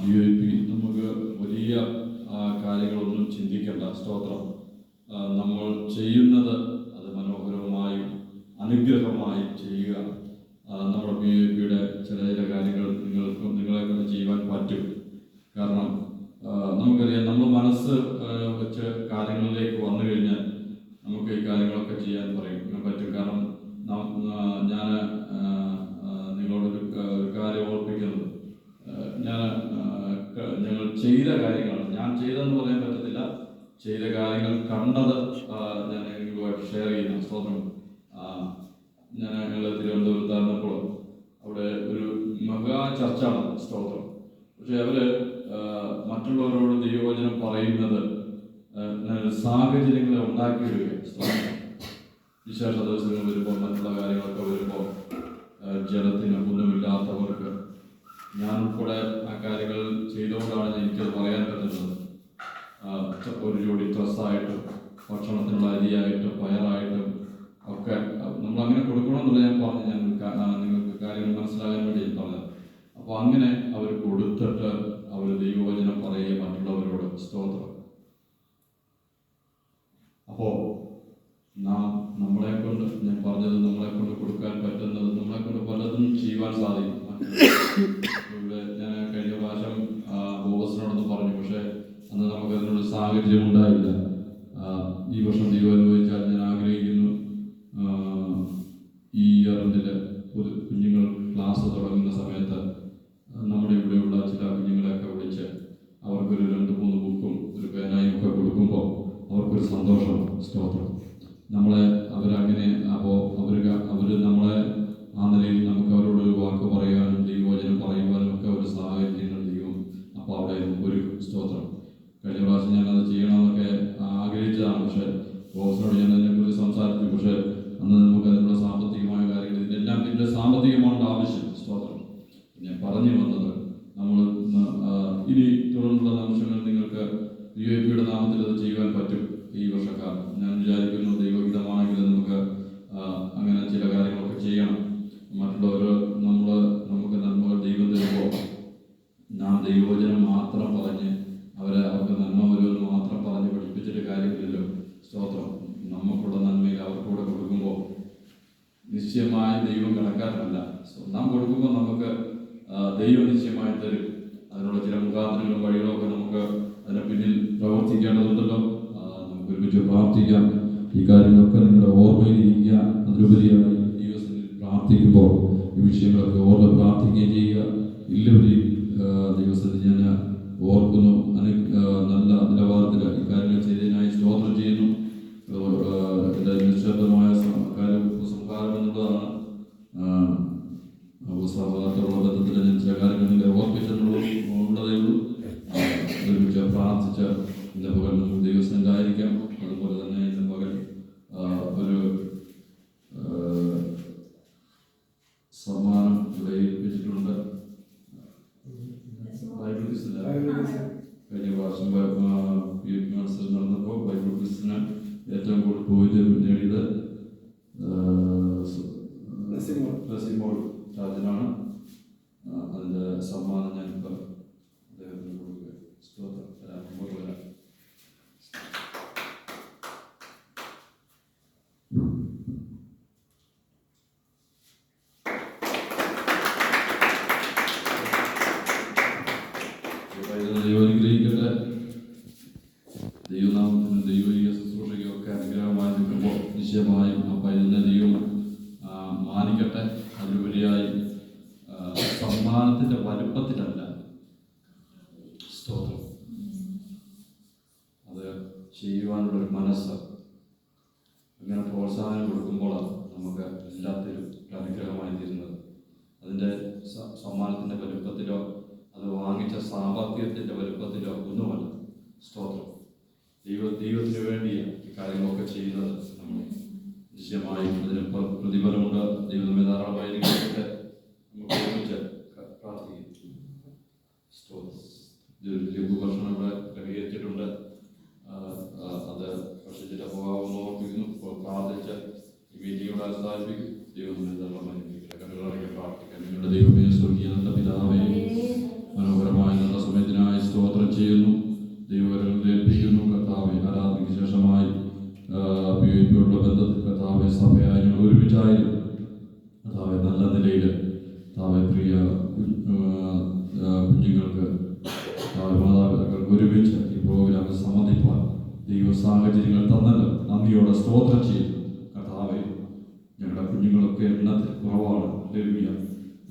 VIP നമുക്ക് വലിയ കാര്യങ്ങളൊന്നും ചിന്തിക്കേണ്ട. സ്തോത്രം. നമ്മൾ ചെയ്യുന്നത് അത് മനോഹരമായി അനുഗ്രഹമായി ചെയ്യുക. നമ്മുടെ PIPയുടെ ചില കാര്യങ്ങൾ നിങ്ങളെ കൊണ്ട് ചെയ്യുവാൻ പറ്റും. കാരണം നമുക്കറിയാം, നമ്മൾ മനസ്സ് വെച്ച് കാര്യങ്ങളിലേക്ക് വന്നു കഴിഞ്ഞാൽ നമുക്ക് ഈ കാര്യങ്ങളൊക്കെ ചെയ്യാൻ പറ്റും. കാരണം ഞാൻ നിങ്ങളോടൊരു കാര്യം ഓർപ്പിക്കുന്നത്, ഞങ്ങൾ ചെയ്ത കാര്യങ്ങൾ, ഞാൻ ചെയ്തെന്ന് പറയാൻ പറ്റത്തില്ല, ചെയ്ത കാര്യങ്ങൾ കണ്ടത് ഞാൻ നിങ്ങളുമായിട്ട് ഷെയർ ചെയ്യുന്നു. സ്തോത്രം. ഞങ്ങൾ തിരുവനന്തപുരത്തായിരുന്നപ്പോൾ അവിടെ ഒരു മഹാ ചർച്ചാണ്. സ്തോത്രം. പക്ഷെ അവര് മറ്റുള്ളവരോട് ദൈവവചനം പറയുന്നത് സാഹചര്യങ്ങളെ ഉണ്ടാക്കിയിടുകയാണ്. വിശേഷ ദിവസങ്ങൾ വരുമ്പോൾ, മറ്റുള്ള കാര്യങ്ങളൊക്കെ വരുമ്പോൾ, ജലത്തിന് ഒന്നുമില്ലാത്തവർക്ക്, ഞാൻ ഉൾപ്പെടെ ആ കാര്യങ്ങൾ ചെയ്തുകൊണ്ടാണ് എനിക്കത് പറയാൻ പറ്റുന്നത്. ഒരു ജോഡി ഡ്രസ്സായിട്ടും ഭക്ഷണത്തിനുള്ള അരിയായിട്ടും പയറായിട്ടും ഒക്കെ നമ്മളങ്ങനെ കൊടുക്കണമെന്നുള്ള ഞാൻ പറഞ്ഞു. നിങ്ങൾക്ക് കാര്യങ്ങൾ മനസ്സിലാകാൻ വേണ്ടി ഞാൻ പറഞ്ഞത്. അപ്പോൾ അങ്ങനെ അവർ കൊടുത്തിട്ട് അവർ ദൈവവചനം പറയുക മറ്റുള്ളവരോട്. സ്തോത്രം. അപ്പോൾ നമ്മളെ കൊണ്ട്, ഞാൻ പറഞ്ഞത്, നമ്മളെ കൊണ്ട് കൊടുക്കാൻ പറ്റുന്നത്, നമ്മളെ കൊണ്ട് പലതും ചെയ്യുവാൻ സാധിക്കും. ഇവിടെ ഞാൻ കഴിഞ്ഞ പ്രാവശ്യം ബോസിനോടൊന്ന് പറഞ്ഞു, പക്ഷെ അന്ന് നമുക്ക് അതിനുള്ള സാഹചര്യം ഉണ്ടായില്ല. ഈ വർഷം ദൈവം അനുഭവിച്ചാൽ ഞാൻ ആഗ്രഹിക്കുന്നു, ഈ ഇയറിൻ്റെ ഒരു കുഞ്ഞുങ്ങൾ ക്ലാസ് തുടങ്ങുന്ന സമയത്ത് നമ്മുടെ ഇവിടെയുള്ള ചില കുഞ്ഞുങ്ങളെയൊക്കെ വിളിച്ച് അവർക്കൊരു 2-3 ബുക്കും ഒരു പേനായും ഒക്കെ കൊടുക്കുമ്പോൾ അവർക്കൊരു സന്തോഷം. സ്തോത്രം. അവരങ്ങനെ, അപ്പോൾ അവർ നമ്മളെ ആ നിലയിൽ നമുക്ക് അവരോട് ഒരു വാക്ക് പറയാനും ദൈവവചനം പറയുവാനും ഒക്കെ ഒരു സാഹചര്യങ്ങൾ ദൈവം അപ്പോൾ അവിടെ ഒരു. സ്തോത്രം. കഴിഞ്ഞ പ്രാവശ്യം ഞാനത് ചെയ്യണമെന്നൊക്കെ ആഗ്രഹിച്ചതാണ്. പക്ഷേ ബോസിനോട് ഞാൻ അതിനെക്കുറിച്ച് സംസാരിച്ചു. പക്ഷേ അന്ന് നമുക്ക് അതിനുള്ള സാമ്പത്തികമായ കാര്യങ്ങൾ, ഇതിനെല്ലാം ഇതിൻ്റെ സാമ്പത്തികമാണ് ആവശ്യം. സ്തോത്രം. ഞാൻ പറഞ്ഞു വന്നത്, നമ്മൾ ഇനി തുടർന്നുള്ള നിമിഷങ്ങളിൽ നിങ്ങൾക്ക് UAPയുടെ നാമത്തിൽ അത് ചെയ്യുവാൻ പറ്റും. ഈ വർഷക്കാലം ഞാൻ വിചാരിക്കുന്നു, ദൈവഹിതമാണെങ്കിൽ നമുക്ക് അങ്ങനെ ചില കാര്യങ്ങളൊക്കെ ചെയ്യണം. നമുക്ക് നന്മകൾ ദൈവം തരുമ്പോൾ നാം ദൈവവചനം മാത്രം പറഞ്ഞ് അവർക്ക് നന്മ വരുമെന്ന് മാത്രം പറഞ്ഞ് പഠിപ്പിച്ചിട്ട് കാര്യമില്ലല്ലോ. സ്തോത്രം. നമുക്കുള്ള നന്മയിൽ അവർക്കൂടെ കൊടുക്കുമ്പോൾ നിശ്ചയമായി ദൈവം കണക്കാരനല്ല. നാം കൊടുക്കുമ്പോൾ നമുക്ക് ദൈവം നിശ്ചയമായി തരും. അതിനുള്ള ചില മുഖാന്തരങ്ങളും വഴികളൊക്കെ നമുക്ക് അതിന് പിന്നിൽ പ്രവർത്തിക്കേണ്ടതുണ്ടല്ലോ. നമുക്ക് ഒരുമിച്ച് പ്രാർത്ഥിക്കാം. ഈ കാര്യങ്ങളൊക്കെ നിങ്ങളുടെ ഓർമ്മയിലിരിക്കുക. അതിലുപരിയായി ദൈവത്തിൽ പ്രാർത്ഥിക്കുമ്പോൾ ഈ വിഷയങ്ങളൊക്കെ ഓർമ്മ പ്രാർത്ഥിക്കുകയും ചെയ്യുക. എല്ലാവരെയും ദൈവത്തിൽ ഞാൻ ഓർക്കുന്നു. നല്ല നിലവാരത്തിൽ ഈ കാര്യങ്ങൾ ചെയ്തതിനായി സ്തോത്രം ചെയ്യുന്നു. എൻ്റെ നിശ്ചിതമായ സംഹാരം എന്നുള്ളതാണ്. സഹോദരത്തോടുള്ള ബന്ധത്തിൽ ഞാൻ ചില കാര്യങ്ങൾ നിങ്ങളെ ഓർപ്പിച്ചെന്നുള്ളതേ ഉള്ളൂ. ഒരുമിച്ച് പ്രാർത്ഥിച്ച ഇന്ന് പകൽ നമുക്ക് ദൈവസ്ഥനായിരിക്കാം. അതുപോലെ തന്നെ ഇന്ന് പകൽ ഒരു സമ്മാനം ഇവിടെ ഏൽപ്പിച്ചിട്ടുണ്ട്. നിശ്ചയമായും ആ പൈതലിനെ ദൈവം മാനിക്കട്ടെ. അതിലുപരിയായി സമ്മാനത്തിൻ്റെ വലുപ്പത്തിലല്ല, സ്തോത്രം, അത് ചെയ്യുവാനുള്ളൊരു മനസ്സ്, ഇങ്ങനെ പ്രോത്സാഹനം കൊടുക്കുമ്പോഴാണ് നമുക്ക് എല്ലാത്തിലും ഒരു അനുഗ്രഹമായി തീരുന്നത്. അതിൻ്റെ സമ്മാനത്തിൻ്റെ വലുപ്പത്തിലോ അത് വാങ്ങിച്ച സാമ്പത്തികത്തിൻ്റെ വലുപ്പത്തിലോ ഒന്നുമല്ല. സ്തോത്രം, ദൈവത്തിന് വേണ്ടിയാണ് ഈ കാര്യങ്ങളൊക്കെ ചെയ്യുന്നത്. നമ്മൾ നിശ്ചയമായും അതിന് പ്രതിഫലമുണ്ട്. ദൈവമേ ധാരാളമായിരിക്കട്ടെ. നമുക്ക് ഒരുമിച്ച് പ്രാർത്ഥിക്കും. സ്തോത്രം. ലഘുഭക്ഷണം ഇവിടെ ക്രമീകരിച്ചിട്ടുണ്ട്. അത് ഭക്ഷിച്ചിട്ട് പോകാമെന്ന് ഓർപ്പിക്കുന്നു. പ്രാർത്ഥിച്ച് ഈ മീറ്റിംഗ് അവസാനിപ്പിക്കും. ദൈവമേ ധാരാളമായിരിക്കട്ടെ. കണ്ണുകളടക്കി പ്രാർത്ഥിക്കാം. നിങ്ങളുടെ ദൈവമേ സ്വർഗീയ നല്ല പിതാവേ, മനോഹരമായ നല്ല സമയത്തിനായി സ്തോത്രം ചെയ്യുന്നു. ദൈവകരങ്ങളിൽ ഏൽപ്പിക്കുന്നു. കർത്താവെ, ആരാധനയ്ക്ക് ശേഷമായി ഉപയോഗിച്ചുള്ള ബന്ധത്തിൽ കർത്താവെ സഭയായി ഞങ്ങൾ ഒരുമിച്ചായിരുന്നു. കർത്താവെ, നല്ല നിലയിൽ കർത്താവെ പ്രിയ കുഞ്ഞുങ്ങൾക്ക് മാതാപിതാക്കൾക്ക് ഒരുമിച്ച് ഈ പ്രോഗ്രാമിൽ സംബന്ധിപ്പാൻ ദൈവ സാഹചര്യങ്ങൾ തന്നല്ലോ. നന്ദിയോടെ സ്തോത്രം ചെയ്യുന്നു. കർത്താവെ, ഞങ്ങളുടെ കുഞ്ഞുങ്ങളൊക്കെ എണ്ണത്തിൽ കുറവാണ്.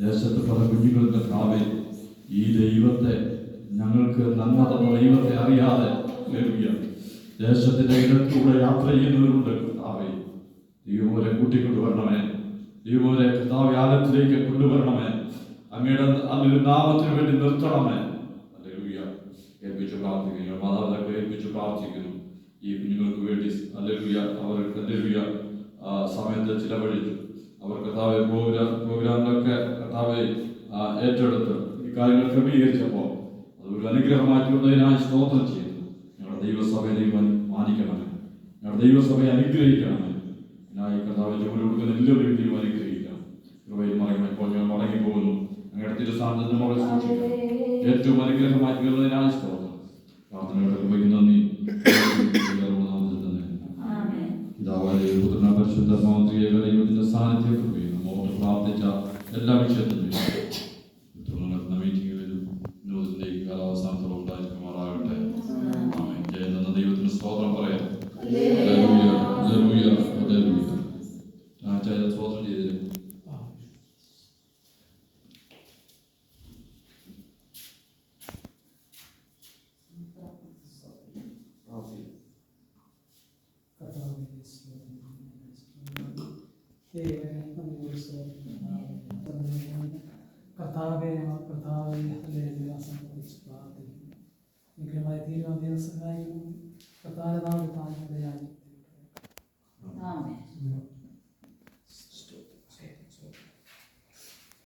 ദേശത്ത് പല കുഞ്ഞുങ്ങളും കർത്താവെ ഈ ദൈവത്തെ, ഞങ്ങൾക്ക് നന്മ തന്ന ദൈവത്തെ അറിയാതെ ദേശത്തിന്റെ ഇടത്തൂടെ യാത്ര ചെയ്യുന്നവരുണ്ട്. കർത്താവെ, ദൈവമോരെ കൂട്ടിക്കൊണ്ടുവരണമേ. ദൈവമോരെ കർത്താവെ ആലത്തിലേക്ക് കൊണ്ടുവരണമേ. അങ്ങയുടെ അതിന്റെ നാമത്തിന് വേണ്ടി നിർത്തണമേ. ഹല്ലേലൂയ. ഏൽപ്പിച്ചു പ്രാർത്ഥിക്കുന്നു. മാതാപിതാക്കളെ ഏൽപ്പിച്ചു പ്രാർത്ഥിക്കുന്നു. ഈ കുഞ്ഞുങ്ങൾക്ക് വേണ്ടി ഹല്ലേലൂയ അവർ ഹല്ലേലൂയ സമയത്ത് ചിലവഴിച്ചു. അവർ കർത്താവെ പ്രോഗ്രാമിലൊക്കെ കർത്താവെ ഏറ്റെടുത്ത് ഈ കാര്യങ്ങൾ ക്രമീകരിച്ചപ്പോൾ അതൊരു അനുഗ്രഹമായിട്ടുള്ളതിനായി സ്തോത്രം ചെയ്യുന്നു. ഞങ്ങളുടെ ദൈവസഭയെ മാനിക്കണമേ. ഞങ്ങളുടെ ദൈവസഭയെ അനുഗ്രഹിക്കണമേ. ഇതിനായി കർത്താവ് ജോലി കൊടുക്കുന്ന എല്ലാവരും ദൈവം അനുഗ്രഹിക്കണം. കൃപയിൽ മടങ്ങി ഇപ്പോൾ ഞങ്ങൾ മടങ്ങി പോകുന്നു. ഞങ്ങളുടെ തിരുസ്ഥാനത്ത് നമ്മളെ സൂക്ഷിക്കണം. ഏറ്റവും അനുഗ്രഹമായി തീർന്നതിനായി സ്തോത്രം. പ്രാർത്ഥനകളുടെ കൃപയ്ക്ക് നന്ദി. പിതാവായ പുത്രനായ പരിശുദ്ധാത്മാവിന്റെ ദൈവത്തിന്റെ സാന്നിധ്യം കൃപയും നമ്മോട് പ്രാർത്ഥിച്ച എല്ലാ വിഷയത്തിലും മീറ്റിംഗുകളിലും വിനോദത്തിന്റെ കാലാവസാനത്തോളം ഉണ്ടായിരിക്കുമാറാകട്ടെ. ജയം ദൈവത്തിന് സ്തോത്രം പറയാം. സ്തോത്രം ചെയ്തിരുന്നു. കർത്താവെ, ഹല്ലേലൂയ സംഭവിച്ച് പ്രാർത്ഥിക്കുന്നു. നിഗ്രഹമായി തീരുവാൻ ദൈവം സഹായിക്കുന്നു. കർത്താവെ, നാമത്തിൽ താഴ്മയായി. ആമേൻ.